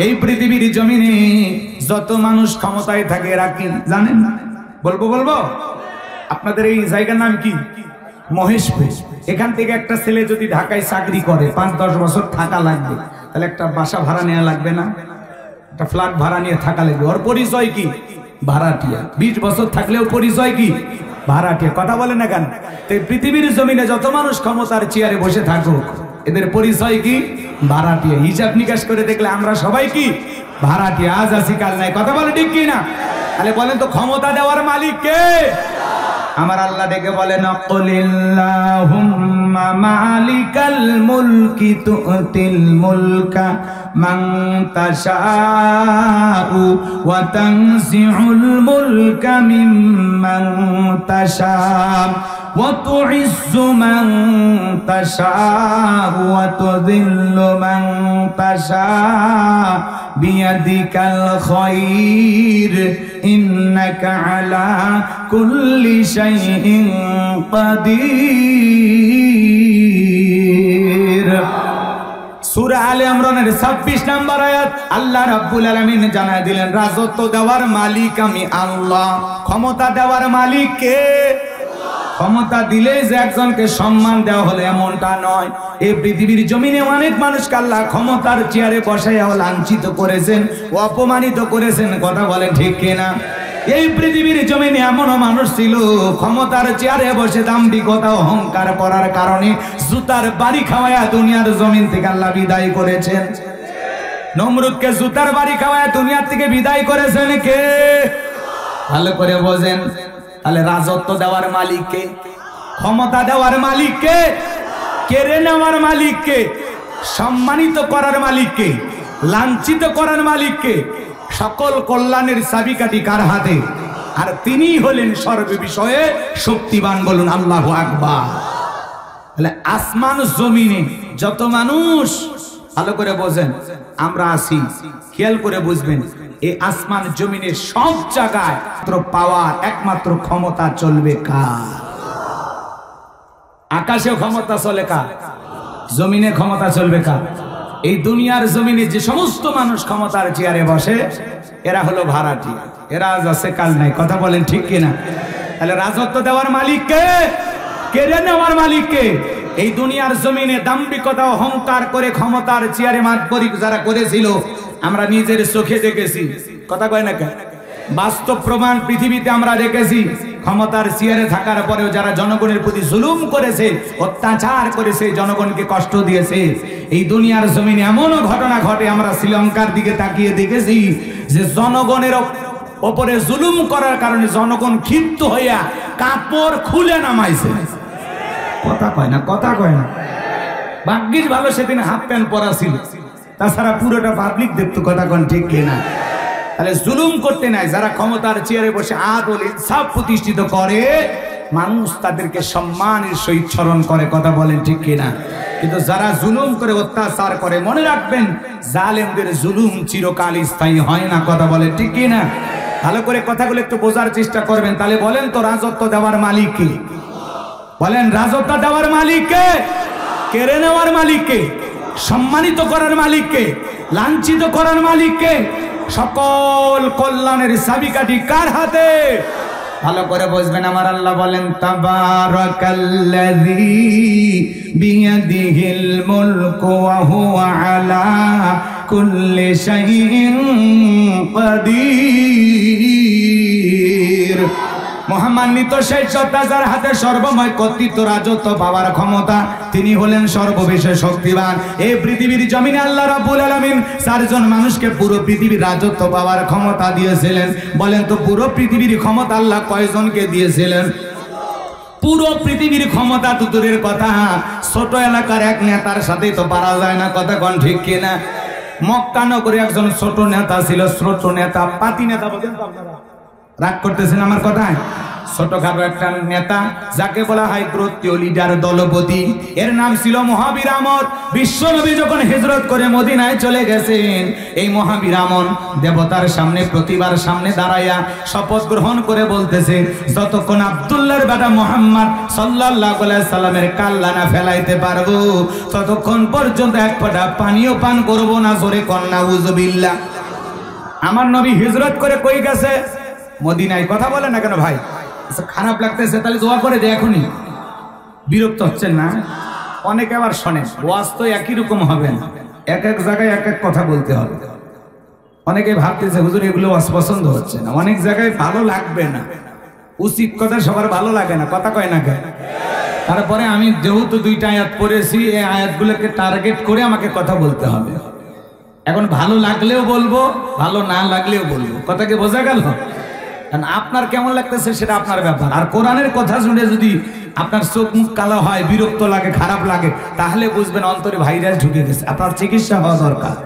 এই পৃথিবীর জমিনে যত মানুষ ক্ষমতায় থাকে এরা কি জানেন? বলবো আপনাদের এই জায়গার নাম কি? মহেশপুর। এখান থেকে একটা ছেলে যদি ঢাকায় চাকরি করে 5-10 বছর থাকা লাগবে, তাহলে একটা বাসা ভাড়া নেওয়া লাগবে না? একটা ফ্ল্যাট ভাড়া নিয়ে থাকা লাগবে। ওর পরিচয় কি? ভাড়াটিয়া। 20 বছর থাকলেও পরিচয় কি? ভাড়াটিয়া। কথা বলে না কেন? পৃথিবীর জমিনে যত মানুষ ক্ষমতার চেয়ারে বসে থাকুক, এদের পরিচয় কি? ভাড়াটিয়া। হিসাব নিকাশ করে দেখলে আমরা সবাই কি? ভাড়াটিয়া। আজ আছি কাল নাই। কথা বলে ঠিক কি না? তাহলে বলেন তো ক্ষমতা দেওয়ার মালিক কে? আমার আল্লাহ ডেকে বলেন কুলিল্লাহুম্মা মালিকাল মুলকি তুতিল মুলকা মান তাশাউ ওয়া তানজিউল মুলকা মিম্মান তাশা وتعز من تشاء وتذل من تشاء بيدك الخير إنك على كل شيء قدير। সূরা আলে ইমরানের 26 নম্বর আয়াত আল্লাহ রাব্বুল আলামিন জানায় দিলেন রাজত্ব দেওয়ার মালিক আমি আল্লাহ। ক্ষমতা দেওয়ার মালিক কে? ক্ষমতা দিলে যে একজনকে সম্মান দেওয়া হলো এমনটা নয়। এই পৃথিবীর জমিনে অনেক মানুষকে আল্লাহ ক্ষমতার চেয়ারে বসাইয়া লাঞ্ছিত করেছেন, অপমানিত করেছেন। কথা বলেন ঠিক কিনা? এই পৃথিবীর জমিনে এমনও মানুষ ছিল ক্ষমতার চেয়ারে বসে দাম্ভিকতা অহংকার করার কারণে জুতার বাড়ি খাওয়ায়া দুনিয়ার জমিন থেকে আল্লাহ বিদায় করেছেন। নমরুদকে জুতার বাড়ি খাওয়ায়া দুনিয়ার থেকে বিদায় করেছেন কে? ভালো করে বোঝেন। তাহলে রাজত্ব দেওয়ার মালিককে, ক্ষমতা দেওয়ার মালিককে, কেড়ে নেওয়ার মালিককে, সম্মানিত করার মালিককে, লাঞ্ছিত করার মালিককে, সকল কল্যাণের চাবিকাঠি কার হাতে? আর তিনি হলেন সর্ব বিষয়ে শক্তিমান। বলুন আল্লাহু আকবার। তাহলে আসমান জমিনে যত মানুষ, ভালো করে বোঝেন, আমরা আছি, খেয়াল করে বুঝবেন, এই আসমান জমিনের সব জায়গায় পাওয়ার একমাত্র ক্ষমতা চলবে কার? আকাশে ক্ষমতা চলে কার? জমিনে ক্ষমতা চলবে কার? এই দুনিয়ার জমিনে যে সমস্ত মানুষ ক্ষমতার চেয়ারে বসে এরা হলো ভাড়াটি, এরা আজ আছে কাল নাই। কথা বলেন ঠিক কিনা? তাহলে রাজত্ব দেওয়ার মালিককে, কেড়ে নেওয়ার মালিককে। এই দুনিয়ার জমিনে দাম্ভিকতা অহংকার করে ক্ষমতার চেয়ারে মাতবরি যারা করেছিল আমরা নিজের চোখে দেখেছি। কথা কয় না কেন? বাস্তব প্রমাণ পৃথিবীতে আমরা দেখেছি। ক্ষমতার চেয়ারে থাকার পরেও যারা জনগণের প্রতি জুলুম করেছে, অত্যাচার করেছে, জনগণকে কষ্ট দিয়েছে, এই দুনিয়ার জমিনে এমনও ঘটনা ঘটে আমরা শ্রীলঙ্কার দিকে তাকিয়ে দেখেছি যে জনগণের ওপরে জুলুম করার কারণে জনগণ ক্ষিপ্ত হইয়া কাপড় খুলে নামাইছে। কথা কয় না? কথা কয় না? ভাগ্যিস ভালো সেদিন হাফ প্যান্ট পরা ছিল, তাছাড়া পুরোটা পাবলিক দেখতো। কথা কন ঠিক কিনা? তাহলে জুলুম করতে নাই। যারা ক্ষমতার চেয়ারে বসে আদল ইনসাফ প্রতিষ্ঠিত করে মানুষ তাদেরকে সম্মানের সহিত স্মরণ করে। কথা বলেন ঠিক কিনা? কিন্তু যারা জুলুম করে অত্যাচার করে, মনে রাখবেন জালেমদের জুলুম চিরকাল স্থায়ী হয় না। কথা বলেন ঠিক কিনা? ভালো করে কথাগুলো একটু বোঝার চেষ্টা করবেন। তাহলে বলেন তো রাজত্ব দেওয়ার মালিক কে? বলেন রাজত্ব দেওয়ার মালিক কে? কেড়ে নেওয়ার মালিক কে? সম্মানিত করার মালিক কে? লাঞ্ছিত করার মালিক কে? সকল কল্যাণের চাবিকাঠি কার হাতে? ভালো করে বুঝবেন। আমার আল্লাহ বলেন তাবারাকাল্লাযী বিয়াদিহিল মুলকু ওয়া হুয়া আলা কুল্লি শাইইন কাদির। মহামান্বিত সেই সত্তা যার হাতে সর্বময় কর্তৃত্ব, রাজত্ব পাওয়ার ক্ষমতা, তিনি হলেন সর্ববিষয়ে শক্তিমান। এই পৃথিবীর জমিনে আল্লাহ রাব্বুল আলামিন চারজন মানুষকে পুরো পৃথিবীর রাজত্ব পাওয়ার ক্ষমতা দিয়েছিলেন। বলেন তো পুরো পৃথিবীর ক্ষমতা আল্লাহ কয়জনকে দিয়েছিলেন? পুরো পৃথিবীর ক্ষমতা তো দূরের কথা, ছোট এলাকার এক নেতার সাথে তো পারা যায় না। কথা কোন ঠিক কিনা? মক্কা নগরে একজন ছোট নেতা ছিল, ছোট নেতা, পাতি নেতা। বলেন তো আপনারা রাগ করতেছেন আমার কথায়? ছোটখাটো একটা নেতা যাকে বলা হয় গোত্রীয় লিডার, দলপতি। এর নাম ছিল মহাবীর আমর। বিশ্বনবী যখন হিজরত করে মদিনায় চলে গেছেন, এই মহাবীর আমর দেবতার সামনে, প্রতিবার সামনে দাঁড়াইয়া শপথ গ্রহণ করে বলতেছে, যতক্ষণ আব্দুল্লাহর বেটা মুহাম্মদ সাল্লাল্লাহু আলাইহি সাল্লামের কাল্লা না ফেলাইতে পারবো ততক্ষণ পর্যন্ত এক ফোঁটা পানিও পান করব না। জোরে কন্না উযুবিল্লাহ। আমার নবী হিজরত করে কই গেছে? মদিনায়। কথা বলে না কেন ভাই? খারাপ লাগতেছে তাহলে দোয়া করে দে এখনই। বিরক্ত হচ্ছেন না? অনেকে আবার শোনেন ওয়াজ তো একই রকম হবে না, এক এক জায়গায় এক এক কথা বলতে হবে। অনেকে ভাবতেছে হুজুর এগুলো ওয়াজ পছন্দ হচ্ছে না, অনেক জায়গায় ভালো লাগবে না। উচিত কথা সবার ভালো লাগে না। কথা কয় না কেন? তারপরে আমি যেহেতু দুইটা আয়াত পড়েছি, এই আয়াতগুলোকে টার্গেট করে আমাকে কথা বলতে হবে। এখন ভালো লাগলেও বলবো, ভালো না লাগলেও বলবো। কথা কি বোঝা গেল? কারণ আপনার কেমন লাগতেছে সেটা আপনার ব্যাপার। আর কোরআনের কথা শুনে যদি আপনার চোখ মুখ কালো হয়, বিরক্ত লাগে, খারাপ লাগে, তাহলে বুঝবেন অন্তরে ভাইরাস ঢুকে গেছে, আপনার চিকিৎসা হওয়া দরকার।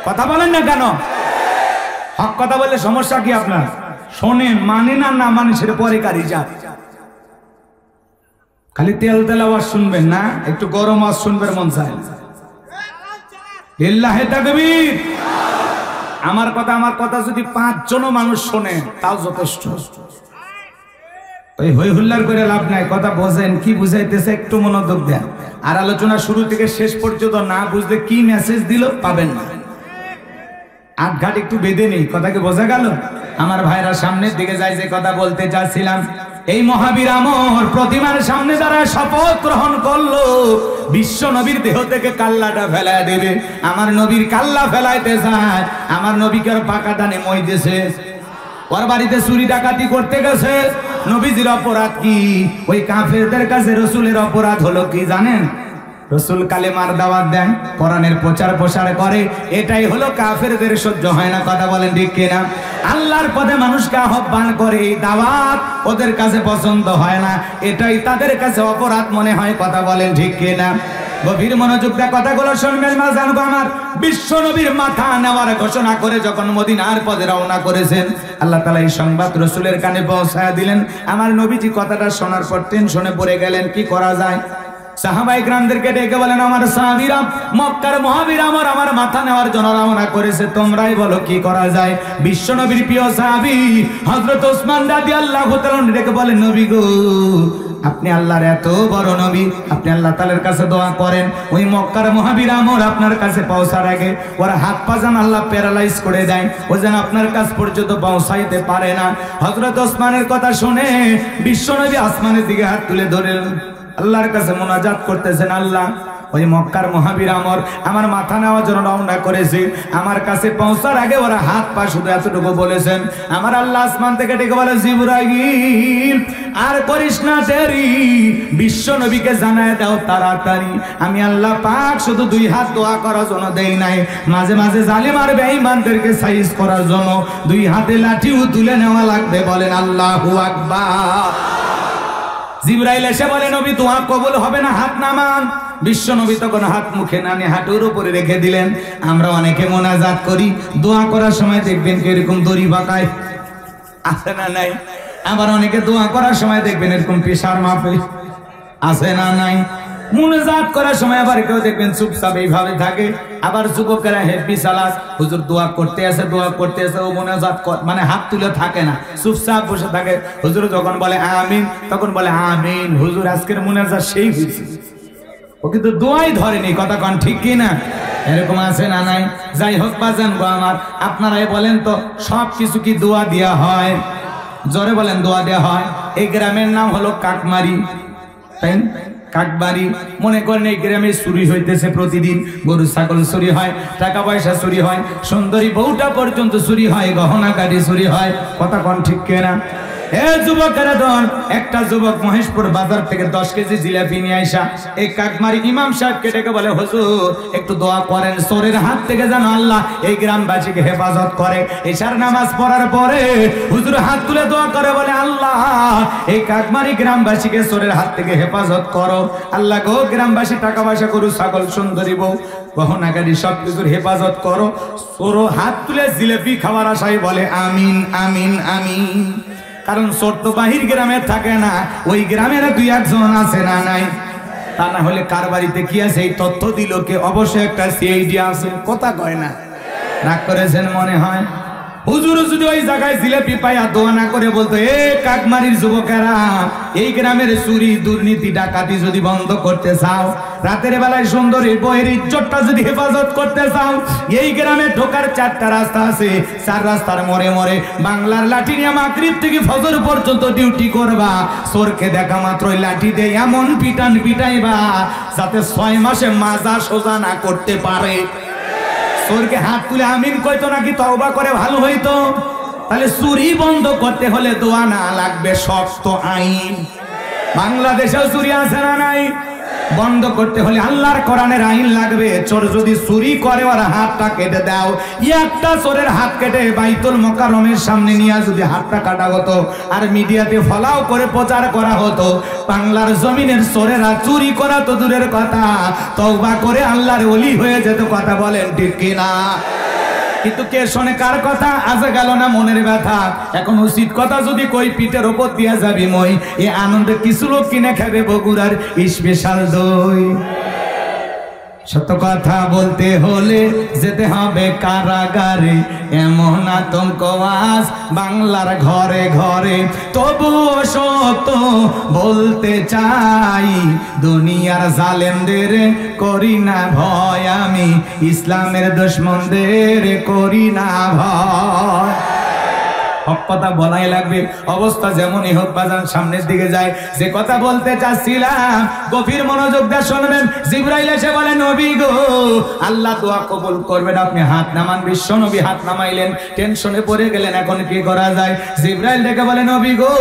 কথা বলেন না কেন? হক কথা বললে সমস্যা কি আপনার? শোনেন, মানে না না মানে সেটা পরে কারি যা। খালি তেল তেল আওয়াজ শুনবেন না, একটু গরম আওয়াজ শুনবেন মন চায়। লিল্লাহি তাকবীর। আমার কথা যদি 5 জন মানুষ শোনে তাও যথেষ্ট। ওই হই হুল্লার করে লাভ নাই, কথা বোঝেন কি বুঝাইতেছে একটু মনোযোগ দেন। আর আলোচনা শুরু থেকে শেষ পর্যন্ত না বুঝলে কি মেসেজ দিল পাবেন না। আটঘাট একটু বেঁধে নেই, কথা কি বোঝা গেল? আমার ভাইরা সামনের দিকে যাই, যে কথা বলতে চাচ্ছিলাম, এই মহাবীর আমর প্রতিমার সামনে যারা শপথ গ্রহণ করলো বিশ্ব নবীর দেহ থেকে কাল্লাটা ফেলায় দেবে, আমার নবীর কাল্লা ফেলাইতে চায়, আমার নবীকে পাকা টানে মই দিয়েছে, ওর বাড়িতে চুরি ডাকাতি করতে গেছে, নবীজির অপরাধ কি? ওই কাফেরদের কাছে রসুলের অপরাধ হলো কি জানেন? রসুল কালেমার দাওয়াত দেন, কোরআনের প্রচার প্রসার করে, এটাই হলো কাফেরদের সহ্য হয় না, কথা বলেন ঠিক কিনা? আল্লাহর পথে মানুষকে আহ্বান করে, এই দাওয়াত ওদের কাছে পছন্দ হয় না, এটাই তাদের কাছে অপরাধ মনে হয়, কথা বলেন ঠিক কিনা? গভীর মনোযোগ দিয়ে কথাগুলো শুনবেন মা জানবো। আমার বিশ্ব নবীর মাথা নেওয়ার ঘোষণা করে যখন মদিনার পথে রওনা করেছেন, আল্লাহ তাআলা এই সংবাদ রসুলের কানে পৌঁছায় দিলেন। আমার নবীজি কথাটা শোনার পর টেনশনে পড়ে গেলেন, কি করা যায়? সাহাবায়ে কিরামদেরকে ডেকে বলেন, আমার সাহাবীরা মক্কার মহাবীর আমার মাথা নেওয়ার জন্য রওনা করেছে, তোমরাই বলো কি করা যায়? বিশ্ব নবীর প্রিয় সাহাবী হযরত ওসমান রাদিয়াল্লাহু তাআলা ডেকে বলেন, নবী গো, আপনি আল্লাহর এত বড় নবী, আপনি আল্লাহ তাআলার কাছে দোয়া করেন, ওই মক্কার মহাবীর আপনার কাছে পৌঁছার আগে ওর হাত পা যেন আল্লাহ প্যারালাইজ করে দেয়, ও যেন আপনার কাছ পর্যন্ত পৌঁছাইতে পারে না। হযরত ওসমানের কথা শুনে বিশ্ব নবী আসমানের দিকে হাত তুলে ধরলেন, আল্লাহর কাছে মুনাজাত করতেছেন, আল্লাহ ওই মক্কার মহাবীর আমার মাথা নেওয়ার জন্য রওনা করেছে, আমার কাছে পৌঁছার আগে ওরা হাত পা শুধু এতটুকু বলেছেন। আমার আল্লাহ আসমান থেকে ডেকে বলে, জিবরাইল আর করিস না দেরি, বিশ্ব নবীকে জানায় দাও তাড়াতাড়ি, আমি আল্লাহ পাক শুধু 2 হাত দোয়া করার জন্য দেই নাই, মাঝে মাঝে জালিম আর বেঈমানদেরকে সাইজ করার জন্য 2 হাতে লাঠিও তুলে নেওয়া লাগবে, বলেন আল্লাহু আকবার। জিবরাইল এসে বলে, নবী দোয়া কবুল হবে না, হাত নামান। বিশ্ব নবী তখন হাত মুখে না নিয়ে হাঁটুর উপরে রেখে দিলেন। আমরা অনেকে মোনাজাত করি, দোয়া করার সময় দেখবেন এরকম দড়ি বাঁকায়, আছে না নাই? আবার অনেকে দোয়া করার সময় দেখবেন এরকম পেশার মাপে, আছে না নাই? মুনাজাত করার সময় আবার কেউ দেখবেন চুপচাপ এইভাবে থাকে। আবার যুবকেরা হেভি চালাক, হুজুর দোয়া করতে আছে ও মুনাজাত মানে হাত তুলে থাকে না, চুপচাপ বসে থাকে। হুজুর যখন বলে আমিন তখন বলে আমিন, হুজুর আজকের মুনাজাত সেই হয়েছে, ও কিন্তু দোয়াই ধরেনি, কথা কন ঠিক কি না? এরকম আছে না নাই? যাই হোক বাজান গো আমার, আপনারাই বলেন তো সব কিছু কি দোয়া দেওয়া হয়? জোরে বলেন, দোয়া দেওয়া হয়। এই গ্রামের নাম হলো কাকমারি, তাই কাকবাড়ি। মনে করেন এই গ্রামে চুরি হইতেছে প্রতিদিন, গরু ছাগল চুরি হয়, টাকা পয়সা চুরি হয়, সুন্দরী বউটা পর্যন্ত চুরি হয়, গহনা গাড়ি চুরি হয়, কথা কন ঠিক কিনা? এ যুবকেরা দল, একটা যুবক মহেশপুর বাজার থেকে 10 কেজি জিলাপি নিয়ে আইসা এই কাকমারি ইমাম সাহেবকে ডেকে বলে, হুজুর একটু দোয়া করেন, চোরের হাত থেকে যেন আল্লাহ এই গ্রামবাসীকে হেফাজত করে। এশার নামাজ পড়ার পরে হুজুর হাত তুলে দোয়া করে, বলে আল্লাহ এই কাকমারি গ্রামবাসীকে চোরের হাত থেকে হেফাজত করো, আল্লাহ গো গ্রামবাসী টাকা পয়সা গরু ছাগল সুন্দরী বউ গহনা গাড়ি সবকিছুর হেফাজত করো। চোর হাত তুলে জিলাপি খাওয়ার আশায় বলে আমিন আমিন আমিন। কারণ চোর তো বাহির গ্রামে থাকে না, ওই গ্রামের 2-1 জন আছে না নাই? তা না হলে কার বাড়িতে কি আছে এই তথ্য দিল কে? অবশ্যই একটা সিআইডি আছে, কথা কয় না? রাগ করেছেন মনে হয়। হুজুর যদি ওই জায়গায় জিলাপি পাইয়া দোয়া না করে বলতো, এ কাকমারির যুবকেরা, এই গ্রামের চুরি দুর্নীতি ডাকাতি যদি বন্ধ করতে চাও, রাতের বেলায় সুন্দরী বউয়ের ইজ্জতটা যদি হেফাজত করতে চাও, এই গ্রামে ঢোকার 4টা রাস্তা আছে, 4 রাস্তার মোড়ে মোড়ে বাংলার লাঠি নিয়ে মাগরিব থেকে ফজর পর্যন্ত ডিউটি করবা। চোরকে দেখা মাত্রই লাঠি দিয়ে এমন পিটাইবা যাতে 6 মাসে মাজা সোজা না করতে পারে। চোরকে হাত তুলে আমিন কইতো নাকি তওবা করে ভালো হইতো? তাহলে চুরি বন্ধ করতে হলে দোয়া না লাগবে, শক্ত আইন। বাংলাদেশেও চুরি আছে না নাই? বন্ধ করতে হলে আল্লাহর কোরআনের আইন লাগবে। চোর যদি চুরি করে ওর হাতটা কেটে দাও, একটা চোরের হাত কেটে বাইতুল মোকাররমের সামনে নিয়ে যদি হাতটা কাটা হতো আর মিডিয়াতে ফলাও করে প্রচার করা হতো, বাংলার জমিনের চোরেরা চুরি করা তো দূরের কথা, তওবা করে আল্লাহর ওলি হয়ে যেত, কথা বলেন ঠিক কিনা? কিন্তু কে শোনে কার কথা? আজ গেল না মনের ব্যথা। এখন উচিত কথা যদি কই পিঠের ওপর দিয়া যাবি মই, এ আনন্দে কিছু লোক কিনে খাবে বগুড়ার স্পেশাল দই। সত্য কথা বলতে হলে যেতে হবে কারাগারে, এমন আতঙ্ক আজ বাংলার ঘরে ঘরে। তবুও সত্য বলতে চাই, দুনিয়ার জালেমদের করি না ভয়, আমি ইসলামের দুশমনদের করি না ভয়। হক কথা বলাই লাগবে, অবস্থা যেমনই হোক বাজান সামনের দিকে যায়। যে কথা বলতে চাচ্ছিলাম গভীর মনোযোগ দিয়ে শুনবেন। জিবরাইল এসে বলে, নবী গো আল্লাহ দোয়া কবুল করবেন, আপনি হাত নামান। বিশ্ব নবী হাত নামাইলেন, টেনশনে পড়ে গেলেন, এখন কি করা যায়? জিবরাইল ডেকে বলে, নবী গো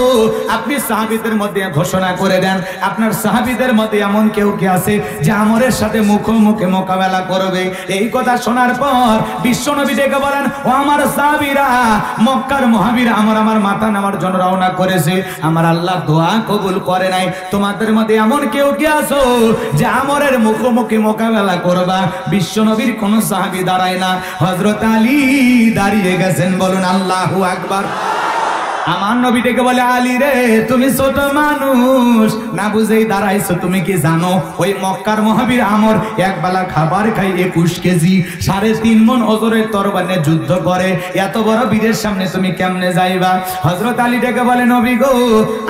আপনি সাহাবীদের মধ্যে ঘোষণা করে দেন, আপনার সাহাবীদের মধ্যে এমন কেউ কি আছে যে আমরের সাথে মুখোমুখি মোকাবেলা করবে? এই কথা শোনার পর বিশ্ব নবী ডেকে বলেন, ও আমার সাহাবীরা, মক্কার আমার মাথা নামার জন্য রওনা করেছে, আমার আল্লাহ দোয়া কবুল করে নাই। তোমাদের মধ্যে এমন কেউ কি আছো যে আমরের মুখোমুখি মোকাবেলা করবা? বিশ্ব নবীর কোন সাহাবী দাঁড়ায় না, হযরত আলী দাঁড়িয়ে গেছেন। বলুন আল্লাহু আকবার। আমার নবী ডেকে বলে, আলী রে তুমি ছোট মানুষ, না বুঝেই দাঁড়াইছো। তুমি কি জানো ওই মক্কার মহাবীর আমর একবেলা খাবার খাই 21 কেজি 3.5 মণ ওজনের তরবারি নিয়ে যুদ্ধ করে, এত বড় বীরের সামনে তুমি কেমনে যাইবা? হযরত আলী ডেকে বলে, নবী গো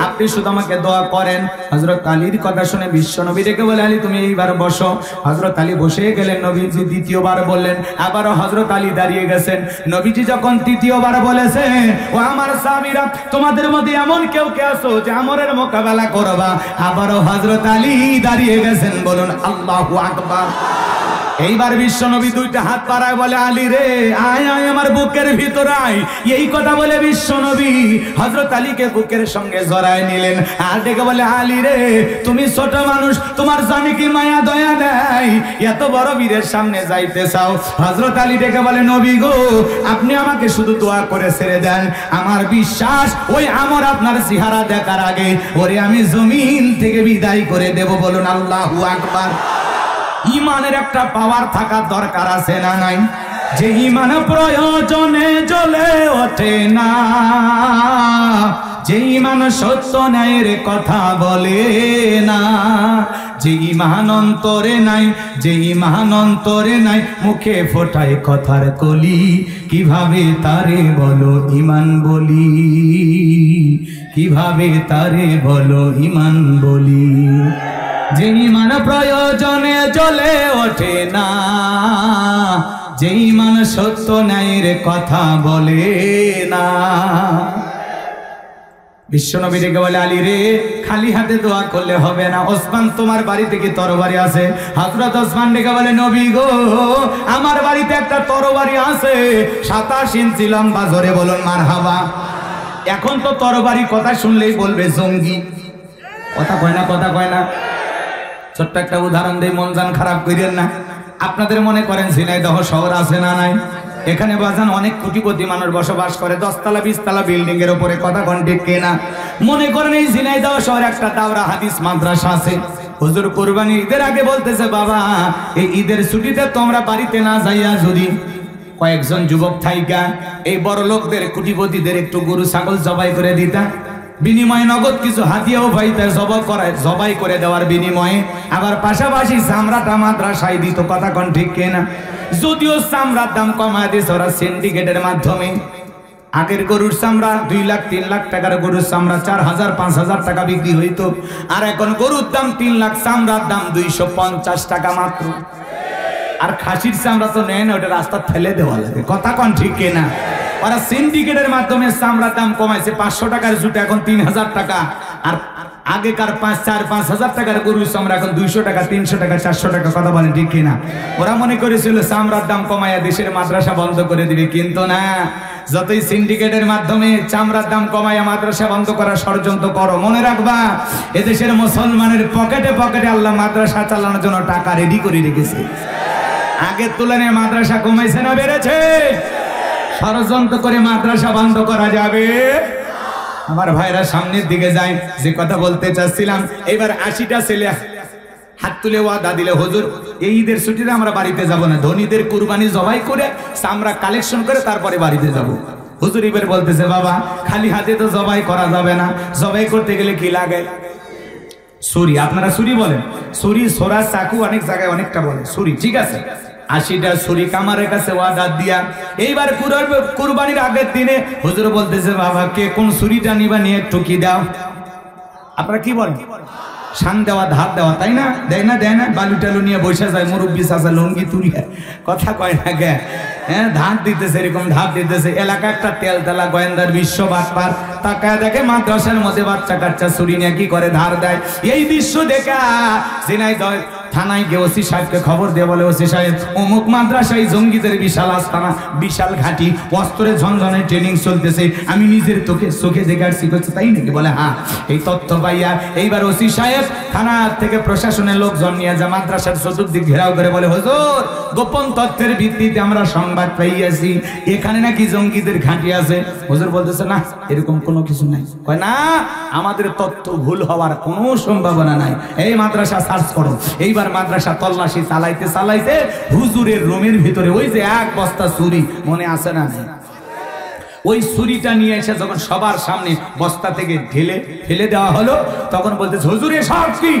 আপনি শুধু আমাকে দোয়া করেন। হযরত আলীর কথা শুনে বিশ্ব নবী ডেকে বলে, আলী তুমি এইবার বসো। হযরত আলী বসে গেলেন। নবীজি দ্বিতীয়বার বললেন, আবারও হযরত আলী দাঁড়িয়ে গেছেন। নবীজি যখন তৃতীয়বার বলেছেন, ও আমার সাহাবীরা তোমাদের মধ্যে এমন কেউ কে আছো যে আমরের মোকাবেলা করবা? আবারও হযরত আলী দাঁড়িয়ে গেছেন। বলুন আল্লাহু আকবার। এইবার বিশ্ব নবী দুইটা হাত বাড়ায় বলে, আলী রে আয় আয় আমার বুকের ভিতর আয়। এই কথা বলে বিশ্ব নবী হযরত আলীকে বুকের সঙ্গে জড়ায় নিলেন, আর ডেকে বলে, আলী রে তুমি ছোট মানুষ, তোমার জানে কি মায়া দয়া নেই? এত বড় বীরের সামনে যাইতে চাও? হযরত আলী ডেকে বলে, নবী গো আপনি আমাকে শুধু দোয়া করে ছেড়ে দেন, আমার বিশ্বাস ওই আমর আপনার চেহারা দেখার আগে ওরে আমি জমিন থেকে বিদায় করে দেব। বলুন আল্লাহু আকবার। ইমানের একটা পাওয়ার থাকার দরকার আছে না নাই? যে ইমান প্রয়োজনে জ্বলে ওঠে না, যে ইমান সত্য ন্যায়ের কথা বলে না, যে ইমান অন্তরে নাই, যে ইমান অন্তরে নাই, মুখে ফোটায় কথার কলি, কিভাবে তারে বলো ইমান বলি, কিভাবে তারে বলো ইমান বলি। যে ইমান প্রয়োজনে জ্বলে ওঠে না, যে ইমান সত্য ন্যায়ের কথা বলে না। বিশ্বনবী ডেকে বলে, আলী রে খালি হাতে দোয়া করলে হবে না, ওসমান তোমার বাড়িতে কি তরবারি আছে? হযরত ওসমান ডেকে বলে, নবী গো আমার বাড়িতে একটা তরবারি আছে 27 ইঞ্চি লম্বা। জোরে বলুন মারহাবা। এখন তো তরবারি কথা শুনলেই বলবে জঙ্গি। কথা কয় না, কথা কয় না। ছোট্ট একটা উদাহরণ দেই, মন জান খারাপ করেন না। আপনাদের মনে করেন ঝিনাইদহ শহর আছে না নাই? এখানে বাজান অনেক কোটিপতি মানুষ বসবাস করে, 10 তলা 20 তলা বিল্ডিং এর উপরে। কথা কোন ঠিক কিনা? মনে করেন এই ঝিনাইদহ শহরে একটা দাওরা হাদিস মাদ্রাসা আছে। হুজুর কুরবানি ঈদের আগে বলতেছে, বাবা এই ঈদের ছুটিতে তোমরা বাড়িতে না যাইয়া যদি কয়েকজন যুবক থাইকা এই বড় লোকদের কোটিপতিদের একটু গরু ছাগল জবাই করে দিতা, বিনিময়ে নগদ কিছু হাতিয়াও পাইতে, জবাই করে দেওয়ার বিনিময়ে আবার পাশাপাশি চামড়াটা মাদ্রাসায় দিত। কথা কোন ঠিক কিনা? যদিও চামড়ার দাম কমায় দিয়েছে ওরা সিন্ডিকেটের মাধ্যমে। আগের গরুর চামড়া 2 লাখ 3 লাখ টাকার গরুর চামড়া 4000-5000 টাকা বিক্রি হইতো, আর এখন গরুর দাম 3 লাখ, চামড়ার দাম 250 টাকা মাত্র। আর খাসির চামড়া তো নেয় না, ওটা রাস্তা ফেলে দেওয়া লাগে। কথা কোন ঠিক কিনা? ওরা সিন্ডিকেটের মাধ্যমে চামড়ার দাম কমাইছে। 500 টাকার জুতো এখন 3000 টাকা, আর আগেকার 4-5 টাকার গরুর চামড়া এখন 200 টাকা, 300 টাকা, 400 টাকা। কথা বলেন ঠিক কিনা? ওরা মনে করেছিল চামড়ার দাম কমাইয়া দেশের মাদ্রাসা বন্ধ করে দিবে, কিন্তু না। যতই সিন্ডিকেটের মাধ্যমে চামড়ার দাম কমাইয়া মাদ্রাসা বন্ধ করার ষড়যন্ত্র করো, মনে রাখবা এদেশের মুসলমানের পকেটে পকেটে আল্লাহ মাদ্রাসা চালানোর জন্য টাকা রেডি করে রেখেছে। আগের তুলনায় মাদ্রাসা কমাইছে না বেড়েছে? ষড়যন্ত্র করে মাদ্রাসা বন্ধ করা যাবে? আমার ভাইরা সামনের দিকে যায়। যে কথা বলতে চাচ্ছিলাম, এবার 80টা ছেলে হাত তুলে ওয়াদা দিলে হুজুর এই ঈদের ছুটিতে আমরা বাড়িতে যাব না, ধনীদের কুরবানি জবাই করে চামড়া কালেকশন করে তারপরে বাড়িতে যাব। হুজুর এবার বলতেছে বাবা খালি হাতে তো জবাই করা যাবে না, জবাই করতে গেলে কি লাগে? ছুরি, আপনারা ছুরি বলেন, ছুরি সোরা চাকু অনেক জায়গায় অনেকটা বলে ছুরি, ঠিক আছে। 80টা ছুরি কামারের কাছে ওয়াদা দিয়া এইবার কুরবানির আগের দিনে হুজুর বলতেছে বাবা কে কোন ছুরিটা নিবা নিয়ে একটু কি দাও। আপনারা কি বলেন? শান দেওয়া ধার দেওয়া, তাই না? দেয় না দেয় না, বালু টালু নিয়ে বসে যায় মুরব্বী চাচা লুঙ্গি তুলে, কথা কয় না গে, হ্যাঁ ধার দিতেছে, এরকম ধার দিতেছে। এলাকা একটা তেলতেলা গোয়েন্দার বিশ্ব বাটপার, তাকায় দেখে মাদ্রাসার মধ্যে বাচ্চা কাচ্চা ছুরি নিয়ে কি করে ধার দেয়। এই দৃশ্য দেখা ঝিনাইদহ থানায় গিয়ে ওসি সাহেবকে খবর দিয়ে বলে ওসি সাহেব অমুক মাদ্রাসায় জঙ্গিদের বিশাল আস্তানা, বিশাল ঘাঁটি, অস্ত্রের ঝনঝনের ট্রেনিং চলতেছে, আমি নিজের চোখে দেখে আসছি। করছে তাই নাকি? বলে হ্যাঁ। এই তথ্য পাইয়া এইবার ওসি সাহেব থানা থেকে প্রশাসনের লোকজন নিয়ে যা মাদ্রাসার চতুর্দিক ঘেরাও করে বলে হুজুর গোপন তথ্যের ভিত্তিতে আমরা সংবাদ পাইয়াছি এখানে নাকি জঙ্গিদের ঘাঁটি আছে। হুজুর বলতেছে না এরকম কোনো কিছু নাই। কয় না আমাদের তথ্য ভুল হওয়ার কোনো সম্ভাবনা নাই, এই মাদ্রাসা সার্চ করো। এইবার মাদ্রাসা তল্লাশি চালাইতে চালাইতে হুজুরের রুমের ভিতরে ওই যে এক বস্তা ছুরি, মনে আছে না? ওই ছুরিটা নিয়ে এসে যখন সবার সামনে বস্তা থেকে ঢেলে ফেলে দেওয়া হলো তখন বলতেছে হুজুর এসব কি?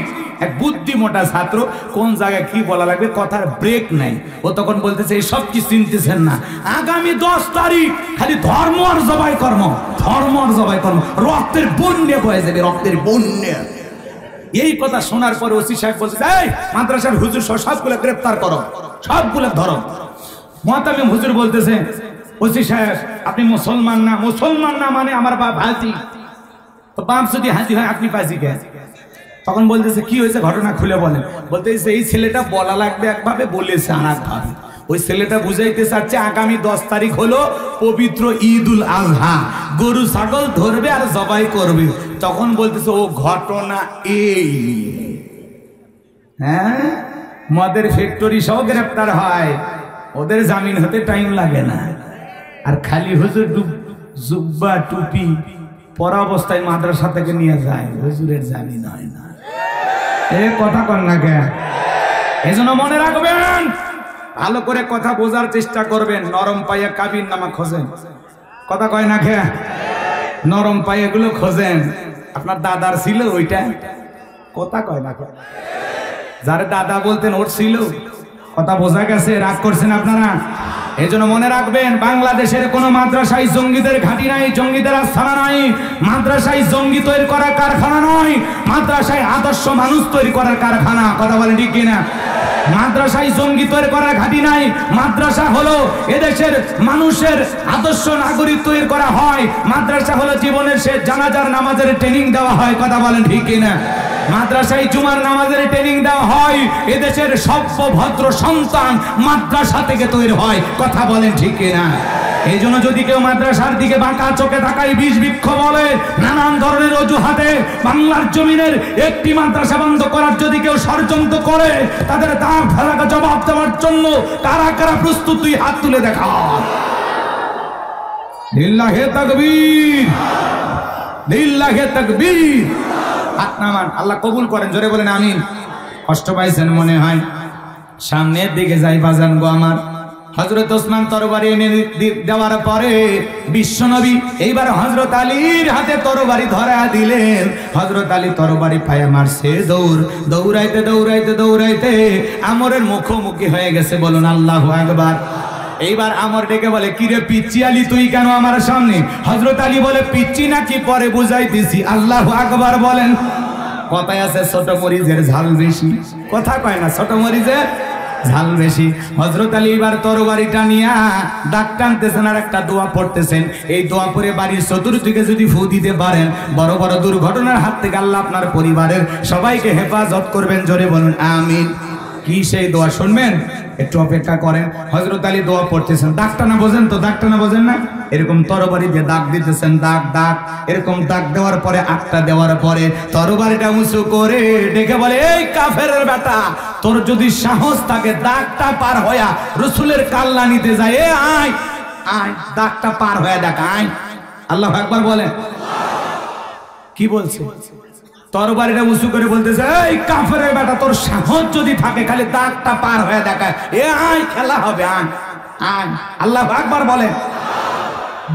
এক বুদ্ধিমোটা ছাত্র কোন জায়গায় কি বলা লাগবে কথার ব্রেক নাই, ও তখন বলতেছে এই সব কি চিনতেছেন না, আগামী 10 তারিখ খালি ধর্ম আর জবাই কর্ম, ধর্ম আর জবাই কর্ম, রক্তের বন্যা বয়ে যাবে, রক্তের বন্যা। এই কথা শোনার পরে ওসি সাহেব বলছে এই মাদ্রাসার হুজুর সবগুলো গ্রেফতার করো, সবগুলো ধরো। মুহতামিম হুজুর বলতেছে ওসি সাহেব আপনি মুসলমান না, মুসলমান না মানে আমার বাপ হাজি, তো বাপ যদি হাজি হয় আপনি পাজি কে? তখন বলতেছে কি হয়েছে ঘটনা খুলে বলেন। বলতেছে এই ছেলেটা বলা লাগবে একভাবে, বলেছে আর একভাবে। ওই ছেলেটা বুঝাইতে চাচ্ছে আগামী 10 তারিখ হলো পবিত্র ঈদুল আজহা, গরু ছাগল ধরবে আর জবাই করবে। তখন বলতেছে ও ঘটনা এই, হ্যাঁ মদের ফ্যাক্টরি সহ গ্রেফতার হয়, ওদের জামিন হতে টাইম লাগে না। আর খালি হুজুর জুব্বা টুপি পরা অবস্থায় মাদ্রাসা থেকে নিয়ে যায়, হুজুরের জামিন হয় না। এ কথা কর না কে? এজন্য মনে রাখবেন, ভালো করে কথা বোঝার চেষ্টা করবেন। নরম পায়ে কাবির নামা খোঁজেন, কথা কয় না কে? নরম পায়ে গুলো খোঁজেন। আপনার দাদার ছিল ওইটা, কথা কয় না কে? যারে দাদা বলতেন ওর ছিল, কথা বোঝা গেছে? রাগ করছেন আপনারা? এজন্য মনে রাখবেন বাংলাদেশের কোন মাদ্রাসায় জঙ্গিদের ঘাঁটি নাই, জঙ্গিদের আস্তানা নাই, মাদ্রাসায় জঙ্গি তৈরি করার কারখানা নয়, মাদ্রাসায় আদর্শ মানুষ তৈরি করার কারখানা, কথা বলেন ঠিক কিনা? মাদ্রাসায় জঙ্গি তৈরি করার ঘাঁটি নাই, মাদ্রাসা হলো এদেশের মানুষের আদর্শ নাগরিক তৈরি করা হয়, মাদ্রাসা হলো জীবনের শেষ জানাজার নামাজের ট্রেনিং দেওয়া হয়, কথা বলেন ঠিক কিনা? মাদ্রাসায় জুমার নামাজের ট্রেনিং দেওয়া হয়, এদেশের সভ্য ভদ্র সন্তান মাদ্রাসা থেকে তৈরি হয়, কথা বলেন ঠিক কিনা? এই জন্য যদি কেউ মাদ্রাসার দিকে বাঁকা চোখে তাকায়, বিষ বৃক্ষ বলে, নানান ধরনের অজুহাতে বাংলার জমিনের একটি মাদ্রাসা বন্ধ করার যদি কেউ ষড়যন্ত্র করে, তাদের দাঁড় ফেলাকে জবাব দেওয়ার জন্য কারা কারা প্রস্তুত, তুই হাত তুলে দেখা। লিল্লাহে তাকবীর, লিল্লাহে তাকবীর। হাত নামান, আল্লাহ কবুল করেন, জোরে বলেন আমিন। কষ্ট পাইছেন মনে হয়? সামনের দিকে যাই বাজান গো আমার। হযরত ওসমান তরবারি এনে দেওয়ার পরে বিশ্বনবী এইবার হযরত আলীর হাতে তরবারি ধরা দিলেন। হযরত আলী তরবারি পায়ে মারছে, দৌড়াইতে দৌড়াইতে দৌড়াইতে আমরের মুখোমুখি হয়ে গেছে। বলুন আল্লাহু আকবার। এইবার আমর ডেকে বলে কিরে পিচ্চি আলী তুই কেন আমার সামনে? হযরত আলী বলে পিচ্চি নাকি পরে বুঝাইতেছি। আল্লাহু আকবার বলেন। কথায় আছে ছোট মরিচের ঝাল বেশি, কথা কয় না ছোট মরিচের ঝাল বেশি। হযরত আলী এবার তরবারিটা নিয়া দাগ টানতেছেন আর একটা দোয়া পড়তেছেন। এই দোয়া পড়ে বাড়ির চতুর্দিকে যদি ফু দিতে পারেন, বড় বড় দুর্ঘটনার হাত থেকে আল্লাহ আপনার পরিবারের সবাইকে হেফাজত করবেন। জোরে বলুন আমিন। কি সেই দোয়া শুনবেন? একটু অপেক্ষা করেন। হযরত আলী দোয়া পড়তেছেন, দাগটা না বোঝেন তো? দাগটা না বোঝেন না? এরকম তরবারি দিয়ে দাগ দিতেছেন, দাগ দাগ, এরকম দাগ দেওয়ার পরে আটটা দেওয়ার পরে তরবারিটা উঁচু করে ডেকে বলে এই কাফেরের বেটা, তোর যদি সাহস থাকে দাগটা পার হইয়া রাসূলের কাল্লা নিতে যায়, এ আয় আয় দাগটা পার হয়ে দেখ, আয়। আল্লাহু আকবার বলেন। কি বলছে? তরবারিটা উঁচু করে বলতেছে, এই কাফেরের বেটা, তোর সাহস যদি থাকে খালি দাগটা পার হয়ে দেখায়, এ আয় খেলা হবে, আয় আয়। আল্লাহু আকবার বলে।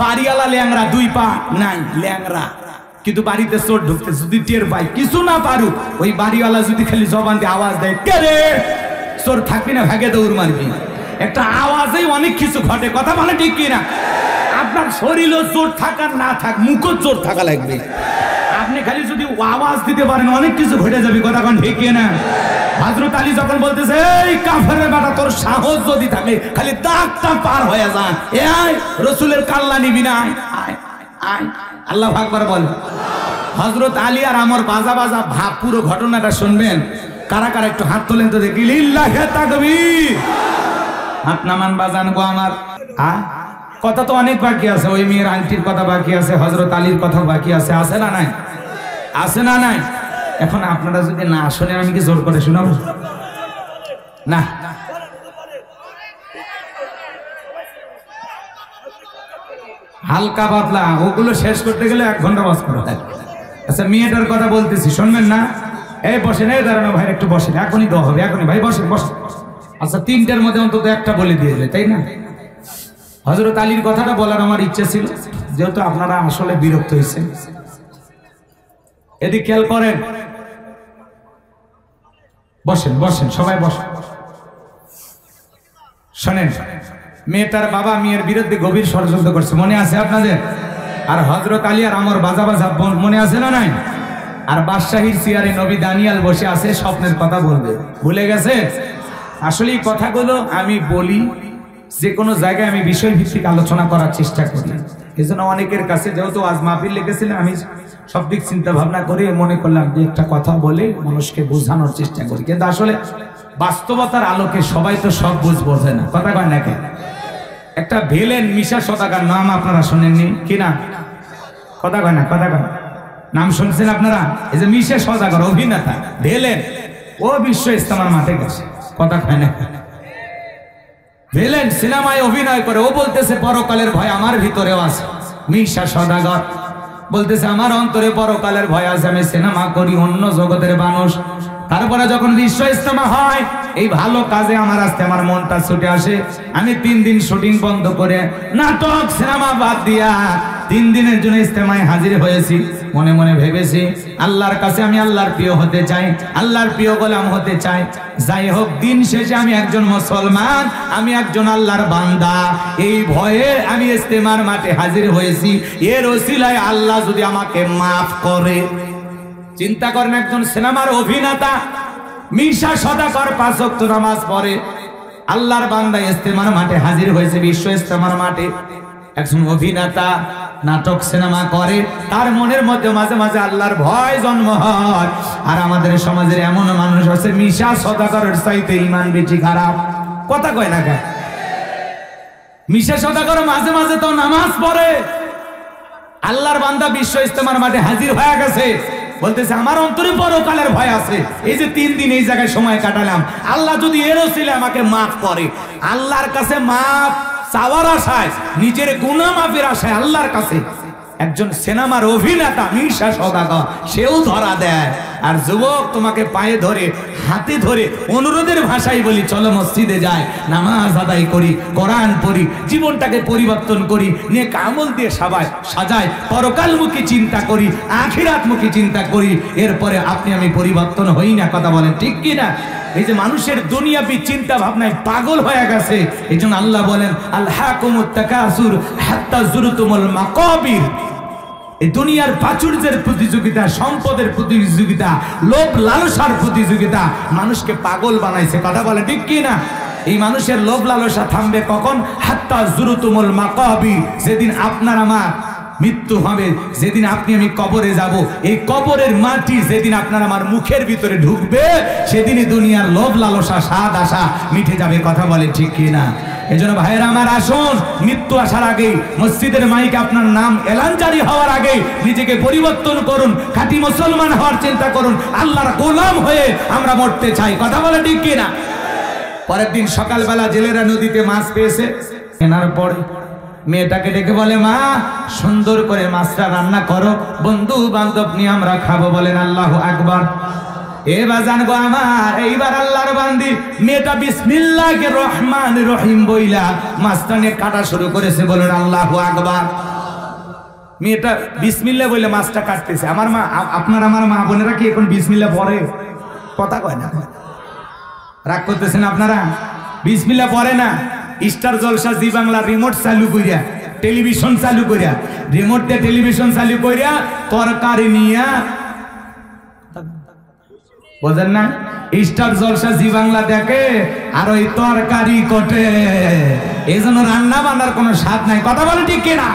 বাড়িওয়ালা ল্যাংরা, 2 পা নাই, ল্যাংরা, কিন্তু বাড়িতে চোর ঢুকতে যদি টের পাই, কিছু না পারুক, ওই বাড়িওয়ালা যদি খালি জবান দিয়ে আওয়াজ দেয়, কে রে, চোর থাকবি না, ভাগে দৌড় মারবি। একটা আওয়াজেই অনেক কিছু ঘটে, কথা বলে ঠিক কিনা? আপনার শরীরও চোর থাকার না থাক, মুখও চোর থাকা লাগবে। আপনি খালি যদি আওয়াজ দিতে পারেন, অনেক কিছু ঘটে যাবে, কথা কোন ঠিক কিনা? হযরত আলী যখন বলতেছে, এই কাফেরের বেটা, তোর সাহস যদি থাকে খালি দাগটা পার হয়ে যা, এ আয়, রাসূলের কাল্লা নিবি না, আয় আয়। আল্লাহু আকবার বলে। হযরত আলী আর আমার বাজা বাজা ভাব, পুরো ঘটনাটা শুনবেন। কারা কারা একটু হাত তোলেন তো দেখি, লিল্লাহি তাকবীর। হাত নামান বাজান গো আমার। কথা তো অনেক বাকি আছে, ওই মেয়ের আংটির কথা বাকি আছে, হযরত আলীর কথা বাকি আছে, আছে না নাই? আছে না নাই? এখন আপনারা যদি না শোনেন, আমি কি জোর করে শোনাবো? না, হালকা পাতলা ওগুলো শেষ করতে গেলে 1 ঘন্টা বাস করা হয়। আচ্ছা, মেয়েটার কথা বলতেছি, শুনবেন না? এই বসেন, এই দাঁড়ানো ভাই, একটু বসেন, এখনই দেওয়া হবে, এখনই ভাই, বসেন বসেন। আচ্ছা, 3টার মধ্যে অন্তত একটা বলে দিয়ে যায়, তাই না? হযরত আলীর কথাটা বলার আমার ইচ্ছা ছিল, যেহেতু আপনারা আসলে বিরক্ত হয়েছেন। এদিকে খেয়াল করেন, বসেন বসেন, সবাই বসেন। শোনেন, মেয়েটার বাবা মেয়ের বিরুদ্ধে গভীর ষড়যন্ত্র করছে, মনে আছে আপনাদের? আর হযরত আলী আর আমার বাজা বাজা মনে আছে না নাই? আর বাদশাহীর চেয়ারে নবী দানিয়াল বসে আছে, স্বপ্নের কথা বলবে, ভুলে গেছে? আসলে এই কথাগুলো আমি বলি, যে কোনো জায়গায় আমি বিষয় ভিত্তিক আলোচনা করার চেষ্টা করি। এজন্য অনেকের কাছে, যেহেতু আজ মাহফিল লিখেছিলেন, আমি সব দিক চিন্তা ভাবনা করে মনে করলাম যে একটা কথা বলে মানুষকে বোঝানোর চেষ্টা করি। কিন্তু আসলে বাস্তবতার আলোকে সবাই তো সব বোঝে না, কথা কয় না কেন? একটা ভিলেন মিশা সওদাগর, নাম আপনারা শুনেননি কিনা? কথা কয় না, কথা কয়, নাম শুনছেন আপনারা? এই যে মিশা সওদাগর, অভিনেতা ভিলেন, ও বিশ্ব ইস্তেমার মাঠে গেছে, কথা কয় না? ভিলেন সিনেমায় অভিনয় করে, ও বলতেছে পরকালের ভয় আমার ভিতরেও আছে। মিশা সওদাগর বলতেছে, আমার অন্তরে পরকালের ভয় আছে, আমি সিনেমা করি, অন্য জগতের মানুষ। তারপরে যখন বিশ্ব ইস্তেমা হয়, এই ভালো কাজে আমার আসতে আমার মনটা ছুটে আসে। আমি 3 দিন শুটিং বন্ধ করে, নাটক সিনেমা বাদ দিয়া 3 দিনের জন্য ইস্তেমায় হাজির হয়েছি। মনে মনে ভেবেছি, আল্লাহর কাছে আমি আল্লাহর প্রিয় হতে চাই, আল্লাহর প্রিয় গোলাম হতে চাই। যাই হোক, দিন শেষে আমি একজন মুসলমান, আমি একজন আল্লাহর বান্দা। এই ভয়ে আমি ইস্তেমার মাঠে হাজির হয়েছি। এর ওসিলায় আল্লাহ যদি আমাকে মাফ করে। চিন্তা করেন, একজন সিনেমার অভিনেতা মিশা সওদাগর 5 ওয়াক্ত নামাজ পড়ে, আল্লাহর বান্দা ইস্তেমার মাঠে হাজির হয়েছে, বিশ্ব ইস্তেমার মাঠে। একজন অভিনেতা নাটক সিনেমা করে, তার মনের মধ্যে মাঝে মাঝে আল্লাহর ভয় জন্ম হয়। আর আমাদের সমাজের এমন মানুষ আছে, মিশা সওদাগরের চাইতে ঈমান বেশি খারাপ, কথা কয় না কেন? মিশা সওদাগর মাঝে মাঝে তো নামাজ পড়ে, আল্লাহর বান্দা বিশ্ব ইস্তেমার মাঠে হাজির হয়ে গেছে, বলতেছে আমার অন্তরে পরকালের ভয় আছে। এই যে 3 দিন এই জায়গায় সময় কাটালাম, আল্লাহ যদি এর ওসিলে আমাকে মাফ করে। আল্লাহর কাছে মাফ চাওয়ার আশায়, নিজের গুনাহ মাফের আশায় আল্লাহর কাছে একজন সিনেমার অভিনেতা মিশা সওদাগর, সেও ধরা দেয়। আর যুবক, তোমাকে পায়ে ধরে, হাতে ধরে অনুরোধের ভাষায় বলি, চলো মসজিদে যাই, নামাজ আদায় করি, কোরআন পড়ি, জীবনটাকে পরিবর্তন করি, নেক আমল দিয়ে সাজাই, পরকালমুখী চিন্তা করি, আখিরাতমুখী চিন্তা করি। এরপরে আপনি আমি পরিবর্তন হই না, কথা বলেন ঠিক কিনা? এই যে মানুষের দুনিয়াবি চিন্তা ভাবনায় পাগল হয়ে গেছে, এই জন্য আল্লাহ বলেন, আলহাকুমুত তাকাসুর হাত্তা যুরতুমুল মাকাবির। এই দুনিয়ার প্রাচুর্যের প্রতিযোগিতা, সম্পদের প্রতিযোগিতা, লোভ লালসার প্রতিযোগিতা মানুষকে পাগল বানাইছে, কথা বলে ঠিক কি না? এই মানুষের লোভ লালসা থামবে কখন? হাত্তা যুরতুমুল মাকাবির, যেদিন আপনার আমার মৃত্যু হবে, যেদিন আপনি আমি কবরে যাব, এই কবরের মাটি যেদিন আপনার আমার মুখের ভিতরে ঢুকবে, সেদিনই দুনিয়ার লোভ লালসা স্বাদ আশা মিটে যাবে, কথা বলে ঠিক কি না? এজন্য ভাইয়েরা আমার, আসুন, মৃত্যু আসার আগে, মসজিদের মাইকে আপনার নাম এলান জারি হওয়ার আগে নিজেকে পরিবর্তন করুন, খাঁটি মুসলমান হওয়ার চিন্তা করুন। আল্লাহর গোলাম হয়ে আমরা মরতে চাই, কথা বলে ঠিক কি না? পরের দিন সকালবেলা জেলেরা নদীতে মাছ পেয়েছে, কেনার পরে মেয়েটাকে ডেকে বলে, মা সুন্দর করে মাছটা রান্না করো, বন্ধু বান্ধব নিয়ে আমরা খাবো। বলেন আল্লাহু আকবার। এ বাজান গো আমার, এইবার আল্লাহর বান্দি মেয়েটা বিসমিল্লাহির রহমানির রহিম বইলা মাছটা নিয়ে কাটা শুরু করেছে। বলেন আল্লাহু আকবার। মেয়েটা বিসমিল্লাহ বলে মাছটা কাটতেছে। আমার মা, আপনার আমার মা বোনেরা কি এখন বিসমিল্লাহ পড়ে? কথা কয় না, রাগ করতেছেন আপনারা? বিসমিল্লাহ পড়ে না। স্টার জলসা জি বাংলা রিমোট চালু করিয়া, টেলিভিশন চালু করিয়া, রিমোট দিয়ে টেলিভিশন চালু করিয়া তরকারি নিয়া, বোঝেন না? স্টার জলসা জি বাংলা দেখে আর ওই তরকারি কটে। এই জন্য রান্না বান্নার কোনো স্বাদ নাই। কথা বলে ঠিক কিনা?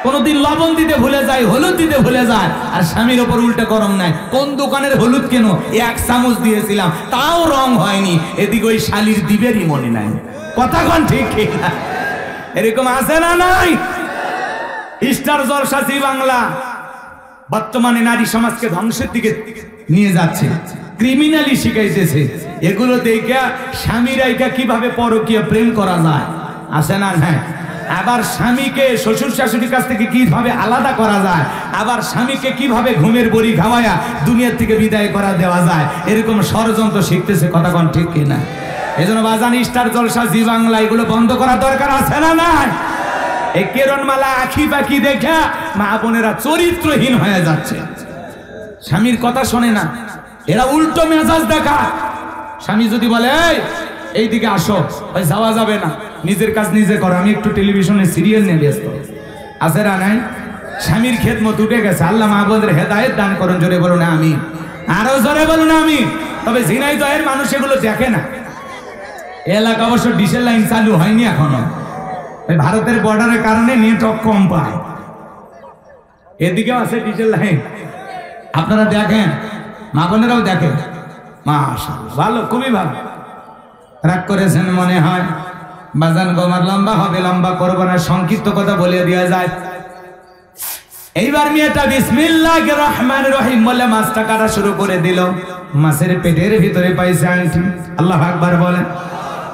কোনদিন লবণ দিতে ভুলে যায়, হলুদ দিতে ভুলে যায়, আর স্বামীর ওপর উল্টে গরম নাই। কোন দোকানের হলুদ কেন? 1 চামচ দিয়েছিলাম, তাও রং হয়নি। এদিকে ওই শালির দিবেরই মনে নাই। কথা কোন ঠিক কিনা? এরকম আছে না নাই? স্টার জলসা জি বাংলা বর্তমানে নারী সমাজকে ধ্বংসের দিকে নিয়ে যাচ্ছে, ক্রিমিনালি শিখাইতেছে। এগুলো দেখে স্বামীরাইকা কিভাবে পরকীয়া প্রেম করা যায়, আছে না? হ্যাঁ। আবার স্বামীকে শ্বশুর শাশুড়ির কাছ থেকে কিভাবে আলাদা করা যায়, আবার স্বামীকে কিভাবে ঘুমের বড়ি খাওয়ায়া দুনিয়ার থেকে বিদায় করা দেওয়া যায়, এরকম ষড়যন্ত্র শিখতেছে। কথা কোন ঠিক কিনা? এই জন্য বাজান স্টার জলসা জি বাংলা এগুলো বন্ধ করা দরকার, আছে না নাই? এই কেরণমালা আখি পাখি দেখা মা বোনেরা চরিত্রহীন হয়ে যাচ্ছে, স্বামীর কথা শোনে না, এরা উল্টো মেজাজ দেখা। স্বামী যদি বলে এইদিকে আসো, ওই যাওয়া যাবে না, নিজের কাজ নিজে করো, আমি একটু টেলিভিশনে সিরিয়াল নিয়ে ব্যস্ত, আছে না নাই? স্বামীর খেদমত উঠে গেছে। আল্লাহ মা বোনদের হেদায়েত দান করুন। জোরে বলুন আমি, আরো জোরে বলুন আমি। তবে ঝিনাইদহের মানুষ এগুলো দেখে না। এলাকা অবশ্য ডিসেল লাইন চালু হয়নি এখনো, ভারতের বর্ডারের কারণে নেটওয়ার্ক কম পায়। এদিকেও আছে ডিসেল লাইন, আপনারা দেখেন, মা বোনেরাও দেখেন। মাশাআল্লাহ, ভালো, খুবই ভালো। রাগ করেছেন মনে হয়? বাজান গোমার লম্বা হবে, লম্বা করবো না, সংক্ষিপ্ত কথা বলে দেওয়া যায়। এইবার মেয়েটা বিসমিল্লাহির রহমানির রহিম বলে মাছটা কাটা শুরু করে দিল। মাছের পেটের ভিতরে পাইছে আংটি। আল্লাহু আকবার বলেন।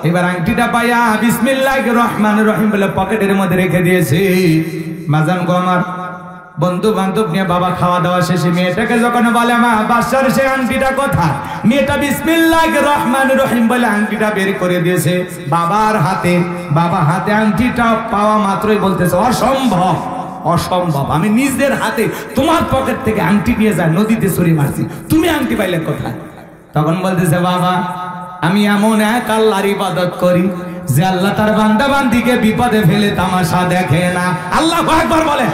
এবার আংটিটা পাইয়া বিসমিল্লাহির রহমানির রহিম বলে পকেটের মধ্যে রেখে দিয়েছে। বাজান গোমার বন্ধু বান্ধব নিয়ে বাবা খাওয়া দাওয়া শেষে মেয়েটাকে যখন বলে, মা বাসার সে আংটিটা কোথায়? মেয়েটা বিসমিল্লাহির রহমানির রহিম বলে আংটিটা বের করে দিয়েছে বাবার হাতে। বাবা হাতে আংটিটা পাওয়া মাত্রই বলতেছে, অসম্ভব, অসম্ভব, আমি নিজের হাতে তোমার পকেট থেকে আংটি নিয়ে যাই, নদীতে ছুরি মারছি, তুমি আংটি পাইলে কোথায়? তখন বলতেছে, বাবা আমি এমন এক আল্লাহর ইবাদত করি যে আল্লাহ তার বান্দা বান্দিকে বিপদে ফেলে তামাশা দেখে না। আল্লাহু আকবার বলে।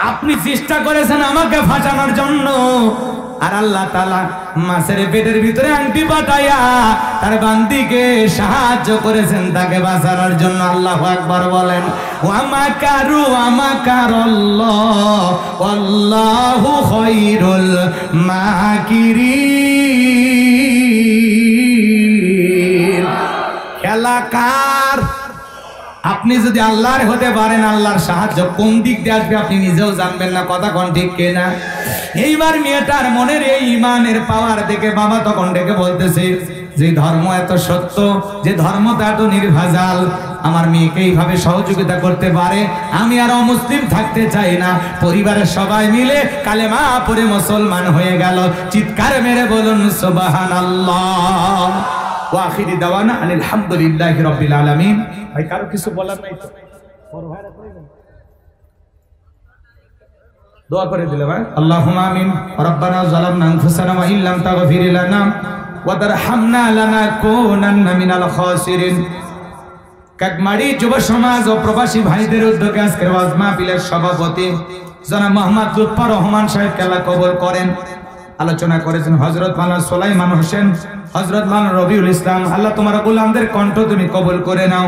আপনি চেষ্টা করেছেন আমাকে ফাঁসানোর জন্য, আর আল্লাহ তাআলা মাছের পেটের ভিতরে আংটি পাঠাইয়া তার বান্দিকে সাহায্য করেছেন তাকে বাঁচানোর জন্য। আল্লাহু আকবার বলেন। ওয়া মাকারু ওয়া মাকারাল্লাহ ওয়াল্লাহু খায়রুল মাকিরিন। খেলাকার আপনি যদি আল্লাহর হতে পারেন, আল্লাহর সাহায্য কোন দিক দিয়ে আসবে আপনি নিজেও জানবেন না। কথা কোন ঠিক কিনা? এইবার মেয়েটার মনের এই ইমানের পাওয়ার দেখে বাবা তখন ডেকে বলতেছে, যে ধর্ম এত সত্য, যে ধর্মটা এত নির্ভেজাল, আমার মেয়েকে এইভাবে সহযোগিতা করতে পারে, আমি আর অমুসলিম থাকতে চাই না। পরিবারের সবাই মিলে কালেমা পড়ে মুসলমান হয়ে গেল। চিৎকার মেরে বলুন সুবহানাল্লাহ। ওয়া আখিরি দাওয়ানা আলহামদুলিল্লাহি রাব্বিল আলামিন। ভাই কারো কিছু বলার নাই তো? বড় ভাইরা কইবেন, দোয়া করে দিলে ভাই। আল্লাহুম্মা আমিন। রব্বানা যালামনা আনফুসানা ওয়া ইল্লাম তাগফির লানা ওয়া তারহামনা লানাকুনান্না মিনাল খাসিরিন। কাকমাড়ি যুব সমাজ ও প্রবাসী ভাইদের উদ্যোগে আজকের ওয়াজ মাহফিলের সভাপতি জনাব মোহাম্মদ লুৎফর রহমান সাহেবকে আল্লাহ কবুল করেন। আলোচনা করেছেন হযরত মাওলানা সুলাইমান হোসেন, হযরত মাওলানা রবিউল ইসলাম। আল্লাহ তোমার গোলামদের কণ্ঠ তুমি কবুল করে নাও।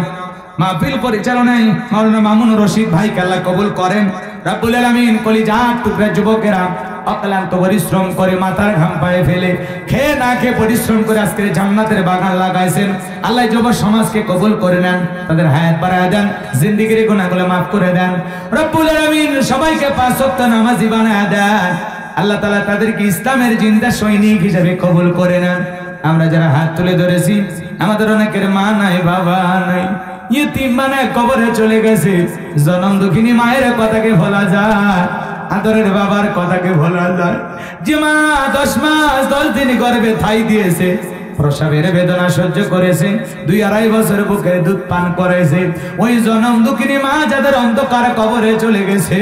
মাহফিল পরিচালনায় মাওলানা মামুন রশিদ ভাইকে আল্লাহ কবুল করেন। রব্বুল আলামিন কলিজার টুকরা যুবকেরা অক্লান্ত পরিশ্রম করে মাথার ঘাম পায়ে ফেলে খেয়ে না খেয়ে পরিশ্রম করে আজকে জান্নাতের বাগান লাগাইছেন। আল্লাহ যুব সমাজকে কবুল করে নেন, তাদের হায়াত বাড়ায় দেন, জিন্দেগির গুনাহগুলো মাফ করে দেন। রব্বুল আলামিন সবাইকে পাঁচ ওয়াক্ত নামাজি বানায় দেন। আল্লাহ তাআলা তাদেরকে ইসলামের জিন্দা সৈনিক হিসেবে কবুল করে নেন। আমরা যারা হাত তুলে ধরেছি, আমাদের অনেকের মা নাই, বাবা নাই, ইতিম মানে কবরে চলে গেছে। জনম দুঃখিনী মায়ের কথাকে ভোলা যায়, আদরের বাবার কথাকে ভোলা যায়। যে মা 10 মাস 10 দিন গর্ভে ঠাই দিয়েছে, প্রসবের বেদনা সহ্য করেছে, 2-2.5 বছর বুকের দুধ পান করেছে, ওই জনম দুঃখিনী মা যাদের অন্ধকার কবরে চলে গেছে,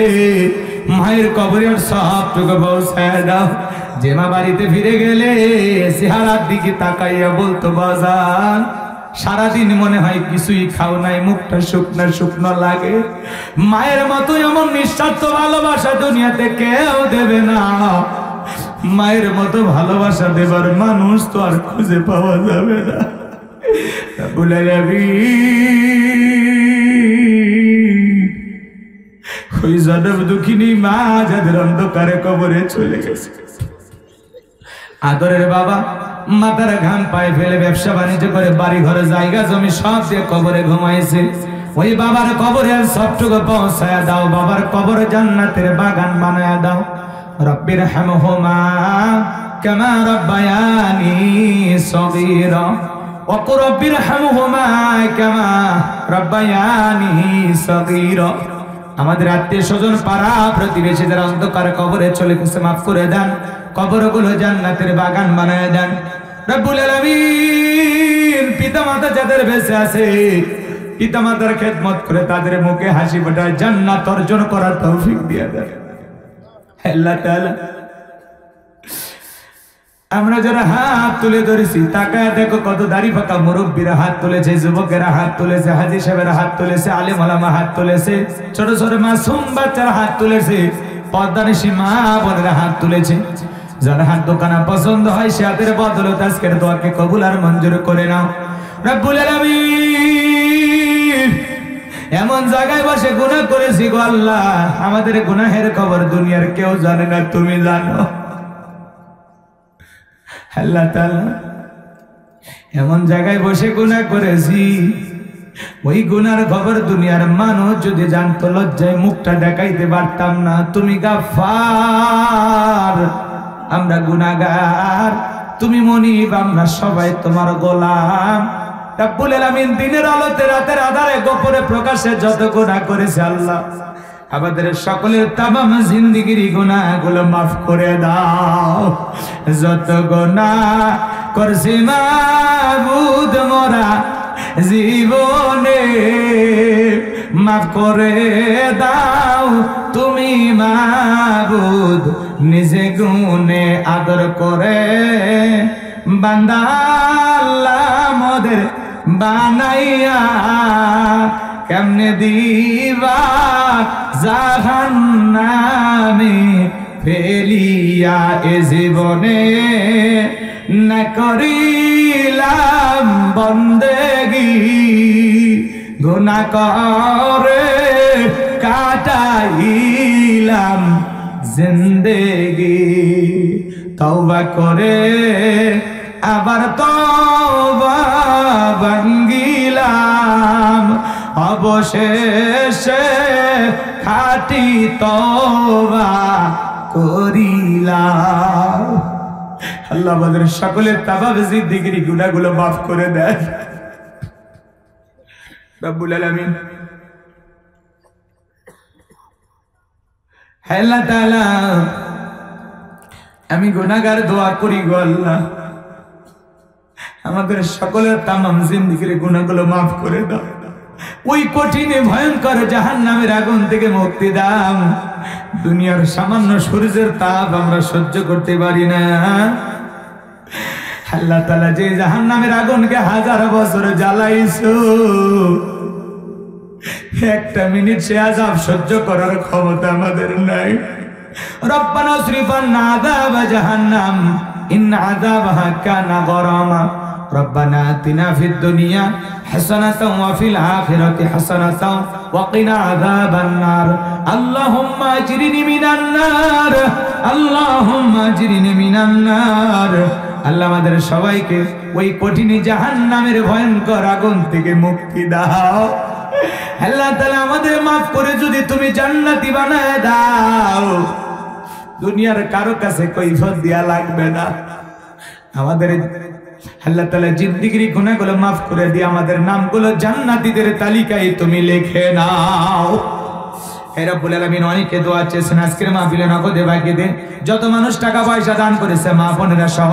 মায়ের কবরের সবটুকু পৌঁছায় দাও। যে মা বাড়িতে ফিরে গেলে চেহারার দিকে তাকাইয়া বলতো, বাজান সারাদিন মনে হয় কিছুই খাও নাই, মুখটা শুকনো শুকনো লাগে। মায়ের মতো এমন নিঃস্বার্থ ভালোবাসা দুনিয়াতে কেউ দেবে না। মায়ের মতো ভালোবাসা দেবার মানুষ তো আর খুঁজে পাওয়া যাবে না। বলে যাবি ওই জনম দুঃখিনী মা যাদের অন্ধকারে কবরে চলে গেছে, আদরের বাবা মাথার ঘাম পায়ে ফেলে ব্যবসা বাণিজ্য করে বাড়ি ঘরে জায়গা জমি সব দিয়ে কবরে ঘুমাইছে, ওই বাবার কবরে সবটুকু পৌঁছায়া দাও। বাবার কবরে জান্নাতের বাগান বানায়া দাও। রব্বির হামহুমা কামা রব্বায়ানি সগীরা ওয়া কুর রব্বির হামহুমা কামা রব্বায়ানি সগীরা। আমাদের আত্মীয় স্বজন পাড়া প্রতিবেশীদের অন্ধকার কবরে চলে গেছে, মাফ করে দেন, কবরগুলো জান্নাতের বাগান বানায় দেন। রব্বুল আলামিন পিতামাতা যাদের বেঁচে আছে, পিতামাতার খেদমত করে তাদের মুখে হাসি ফোটায় জান্নাত অর্জন করার তৌফিক দিয়ে দেন আল্লাহ তাআলা। আমরা যারা হাত তুলে ধরেছি তাকায় দেখো, কত দাড়ি পাকা মুরব্বীরা হাত তুলেছে, যুবকেরা হাত তুলেছে, হাজী সাহেবেরা হাত তুলেছে, আলেম ওলামা হাত তুলেছে, ছোট ছোট মাসুম বাচ্চারা হাত তুলেছে, পর্দানিশী মা বোনেরা হাত তুলেছে। যার হাত দোকানা পছন্দ হয় সে হাতের বদলত আজকের দোয়াকে কবুল আর মঞ্জুর করে নাও। রব্বুল আলামিন এমন জায়গায় বসে গুনাহ করেছি গো আল্লাহ, আমাদের গুনাহের খবর দুনিয়ার কেউ জানে না, তুমি জানো আল্লাহ তাআলা। এমন জায়গায় বসে গুনাহ করেছি, ওই গুনার খবর দুনিয়ার মানুষ যদি জানতো লজ্জায় মুখটা দেখাইতে পারতাম না। তুমি গাফফার, আমরা গুনাহগার, তুমি মুনিব, আমরা সবাই তোমার গোলাম। রব্বুল আলামিন দিনের আলোতে রাতের আধারে গোপনে প্রকাশে যত গুনাহ করেছে আল্লাহ, আমাদের সকলের তামাম জিন্দেগির গুনাহগুলো মাফ করে দাও। যত গুনাহ করছি মাবুদ মোরা জীবনে মাফ করে দাও তুমি মাবুদ, নিজে গুনে আদর করে বান্দা আল্লাহ মোদের বানাইয়া কেমনে দিবা জাহান্নামে ফেলিয়া। এ জীবনে না করিলাম বন্দেগি, গুনাহ করে কাটাইলাম জিন্দেগি। তওবা করে আবার তওবা ভাঙ্গিলাম, অবশেষে খাঁটি তওবা করিলাম। আল্লাহ আমাদের সকলের তামাম জিন্দেগির গুনাহগুলো মাফ করে দেন রব্বুল আলামিন। আল্লাহ তাআলা আমি গুনাহগার দোয়া করি গো আল্লাহ, আমাদের সকলের তামাম জিন্দেগির গুনাহগুলো মাফ করে দাও। ওই কঠিন ভয়ঙ্কর জাহান্নামের আগুন থেকে মুক্তি দাও। দুনিয়ার সামান্য সূর্যের তাপ আমরা সহ্য করতে পারি না। আল্লাহ তাআলা যে জাহান্নামের আগুনকে 1000 বছর জ্বালাইছো, একটা মিনিট সে আযাব সহ্য করার ক্ষমতা আমাদের নাই। রব্বানা আসরিফ আন্না আযাব জাহান্নাম ইন্না আযাবাহা কানা গরামা। রব্বানা আতিনা ফিদ দুনিয়া হাসানাতাও ওয়া ফিল আখিরাতি হাসানাতাও ওয়া কিনা আযাবান নার। আল্লাহুম্মা আজরিনি মিনান নার, আল্লাহুম্মা আজরিনি মিনান নার। আল্লাহ আমাদের সবাইকে ওই কঠিন জাহান্নামের ভয়ঙ্কর আগুন থেকে মুক্তি দাও। আল্লাহ তাআলা আমাদের মাফ করে যদি তুমি জান্নাতি বানায় দাও, দুনিয়ার কারো কাছে কৈফিয়ত দেয়া লাগবে না। আমাদের আল্লাহ তাআলা জিন্দেগির গুনাহগুলো মাফ করে দিয়ে আমাদের নামগুলো জান্নাতীদের তালিকায় তুমি লিখে নাও। হে রব্বুল আলামিন, অনেকে দোয়া চেয়েছেন আজকের মাহফিলে নগদে বাকি দেন। যত মানুষ টাকা পয়সা দান করেছে মা বোনেরা সহ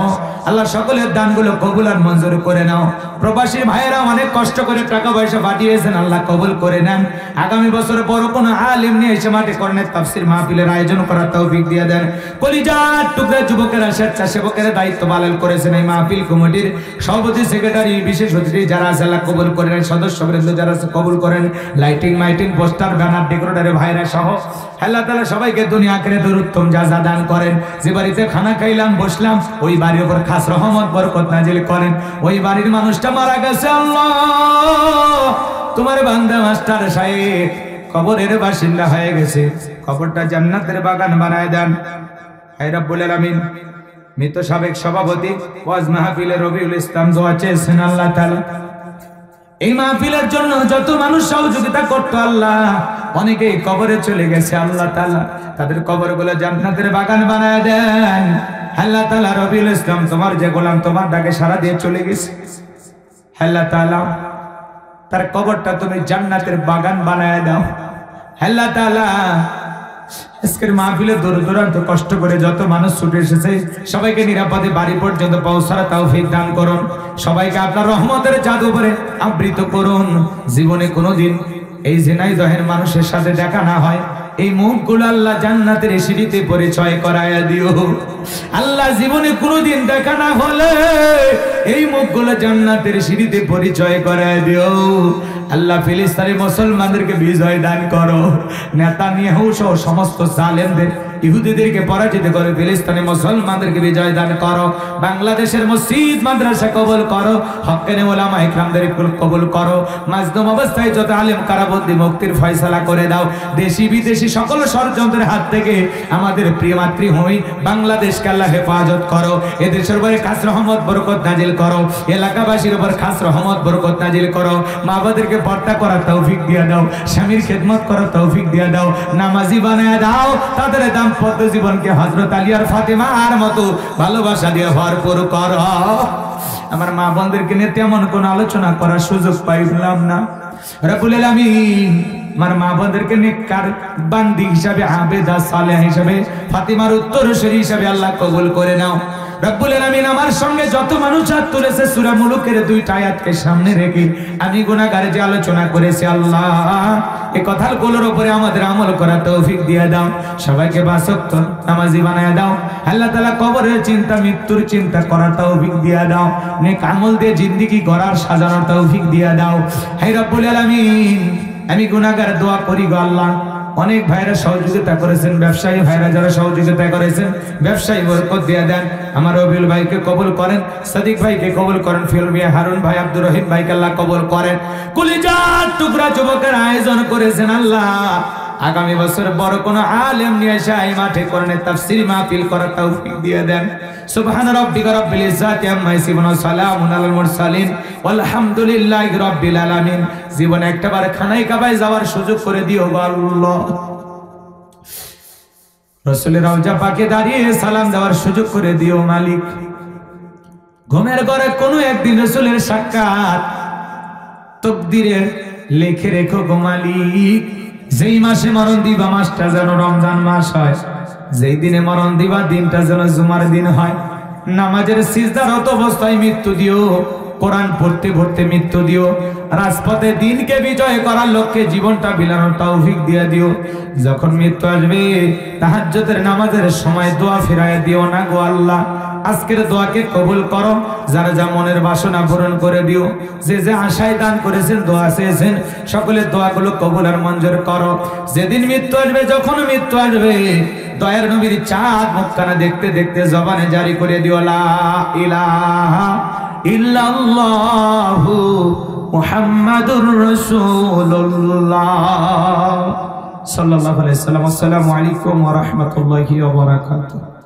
আল্লাহ সকলের দানগুলো কবুল আর মঞ্জুর করে নাও। প্রবাসী ভাইয়েরা অনেক কষ্ট করে টাকা পয়সা পাঠিয়েছেন, আল্লাহ কবুল করে নেন। আগামী বছর বড় কোনো আলেম নিয়ে এসে মাঠে করণের তাফসীর মাহফিলের আয়োজন করার তৌফিক দিয়ে দেন। কলিজার টুকরা যুবকেরা স্বেচ্ছাসেবকেরা দায়িত্ব পালন করেছেন এই মাহফিল কমিটির সভাপতি সেক্রেটারি বিশেষ অতিথি যারা আছে আল্লাহ কবুল করেন, সদস্যবৃন্দ যারা আছে কবুল করেন, লাইটিং মাইটিং পোস্টার ব্যানার ডেকোরেটরের ভাইরা সহ আল্লাহ তাআলা সবাইকে দুনিয়া আখিরাতে উত্তম জাযা দান করেন। যে বাড়িতে খানা খাইলাম বসলাম ওই বাড়ির উপর খাস রহমত বরকত নাজিল করেন। ওই বাড়ির মানুষটা মারা গেছে, আল্লাহ তোমার বান্দা মাস্টার সাহেব কবরের বাসিন্দা হয়ে গেছে, কবরটা জান্নাতের বাগান বানায় দেন। হে রব্বুল আলামিন, মৃত সাবেক সভাপতি ওয়াজ মাহফিলের রবিউল ইসলাম দোয়া চেয়েছেন আল্লাহ তাআলা এই মাহফিলের জন্য যত মানুষ সহযোগিতা করতো আল্লাহ অনেকেই কবরে চলে গেছে, আল্লাহ তাআলা তাদের কবরগুলো জান্নাতের বাগান বানায় দেন। আল্লাহ তাআলা রবিউল ইসলাম তোমার যে গোলাম তোমার ডাকে সাড়া দিয়ে চলে গেছে, আল্লাহ তাআলা তার কবরটা তুমি জান্নাতের বাগান বানায় দাও। আল্লাহ তাআলা আজকের মাহফিলে দূর দূরান্ত কষ্ট করে যত মানুষ ছুটে এসেছে সবাইকে নিরাপদে বাড়ি পর্যন্ত পৌঁছার তৌফিক দান করুন। সবাইকে আপনার রহমতের জাদু করে আবৃত করুন। জীবনে কোনোদিন এই ঝিনাইদহের মানুষের সাথে দেখা না হয়, এই মুখগুলো আল্লাহ জান্নাতের সিঁড়িতে পরিচয় করায়া দিও। আল্লাহ জীবনে কোনোদিন দেখা না হলে এই মুখগুলো জান্নাতের সিঁড়িতে পরিচয় করায়া দিও। আল্লাহ ফিলিস্তিনের মুসলমানদেরকে বিজয় দান করো। নেতানিয়াহু সহ সমস্ত জালেমদের ইহুদিদেরকে পরাজিত করে ফিলিস্তিনের মুসলমানদেরকে বিজয় দান করো। বাংলাদেশের মসজিদ মাদ্রাসা কবুল করো, হক্কানি উলামা ইকরামদের কবুল করো। মাজলুম অবস্থায় যত আলেম কারাবন্দী মুক্তির ফয়সালা করে দাও। দেশি বিদেশি সকল ষড়যন্ত্রের হাত থেকে আমাদের প্রিয় মাতৃভূমি বাংলাদেশকে আল্লাহ হেফাজত করো। এদেশের উপরে খাস রহমত বরকত নাজিল করো, এলাকাবাসীর উপর খাস রহমত বরকত নাজিল করো। মা বাবাদেরকে পর্দা করার তৌফিক দিয়ে দাও, স্বামীর খেদমত করার তৌফিক দিয়ে দাও, নামাজি বানায় দাও। তাদের দাম্পত্য জীবনকে হযরত আলী আর ফাতেমার মতো ভালোবাসা দিয়ে ভরপুর করো। আমার মা বোনদেরকে নিয়ে তেমন কোন আলোচনা করার সুযোগ পাইলাম না রব্বুল আলামিন। আমার মা বোনদেরকে নেককার বান্দি হিসাবে, আবেদা সালেহা হিসাবে, ফাতেমার উত্তরসূরি হিসাবে আল্লাহ কবুল করে নাও রব্বুল আলামিন। আমার সঙ্গে যত মানুষ হাত তুলেছে সূরা মুলুকের 2টা আয়াতকে সামনে রেখে আমি গুনাহগারে যে আলোচনা করেছি আল্লাহ এই কথাগুলোর উপরে আমাদের আমল করার তৌফিক দিয়ে দাও। সবাইকে 5 ওয়াক্ত নামাজি বানায় দাও। আল্লাহ তাআলা কবরের চিন্তা মৃত্যুর চিন্তা করার তৌফিক দিয়ে দাও। নেক আমল দিয়ে জিন্দেগি গড়ার সাজানোর তৌফিক দিয়ে দাও। হে রব্বুল আলামিন, আমি গুনাহগার দোয়া করি গো আল্লাহ। অনেক ভাইরা সহযোগিতা করেছেন, ব্যবসায়ী ভাইরা যারা সহযোগিতা করেছেন ব্যবসায়ী বরকত দিয়ে দেন। আমার রবিউল ভাইকে কবুল করেন, সাদিক ভাইকে কবুল করেন, ফিরোজ ভাই, হারুন ভাই, আব্দুর রহিম ভাইকে আল্লাহ কবুল করেন। কলিজার টুকরা যুবকের আয়োজন করেছেন আল্লাহ আগামী বছর বড় কোন আলেম নিয়ে এসে এই মাঠে করণের তাফসীর মাহফিল করার তৌফিক দিয়ে দেন। সুবহান রাব্বিকা রাব্বিল ইজ্জাতি আম্মা ইয়াসিফুন ওয়া সালামুন আলাল মুরসালিন ওয়ালহামদুলিল্লাহি রাব্বিল আলামিন। জীবনে একটাবার খানায় কাবায় যাওয়ার সুযোগ করে দিও গো আল্লাহ। রাসূলের রওজা পাকে দাঁড়িয়ে সালাম দেওয়ার সুযোগ করে দিও মালিক। ঘুমের ঘরে কোনো একদিন রাসূলের সাক্ষাৎ তকদিরে লিখে রেখো গো মালিক। যেই মাসে মরণ দিবা মাসটা যেন রমজান মাস হয়, যেই দিনে মরণ দিবা দিনটা যেন জুমার দিন হয়। নামাজের সিজদারত অবস্থায় মৃত্যু দিও, কোরআন পড়তে পড়তে মৃত্যু দিও। রাজপথে দিনকে বিজয় করার লক্ষ্যে জীবনটা বিলানোর তৌফিক দিয়ে দিও। যখন মৃত্যু আসবে তাহাজ্জুদের নামাজের সময় দোয়া ফিরায় দিও না গো আল্লাহ। আজকের দোয়াকে কবুল করো, যারা যা মনের বাসনা পূরণ করে দিও। যে যে আশায় দান করেছেন দোয়া চেয়েছেন সকলের দোয়াগুলো কবুল আর মঞ্জুর করো। যেদিন মৃত্যু আসবে, যখন মৃত্যু আসবে দয়ার নবীর চাঁদ মুখখানা দেখতে দেখতে জবানে জারি করে দিও লা ইলাহা ইল্লাল্লাহু মুহাম্মাদুর রাসূলুল্লাহ সাল্লাল্লাহু আলাইহি ওয়াসাল্লাম। আসসালামু আলাইকুম ওয়া রাহমাতুল্লাহি ওয়া বারাকাতুহু।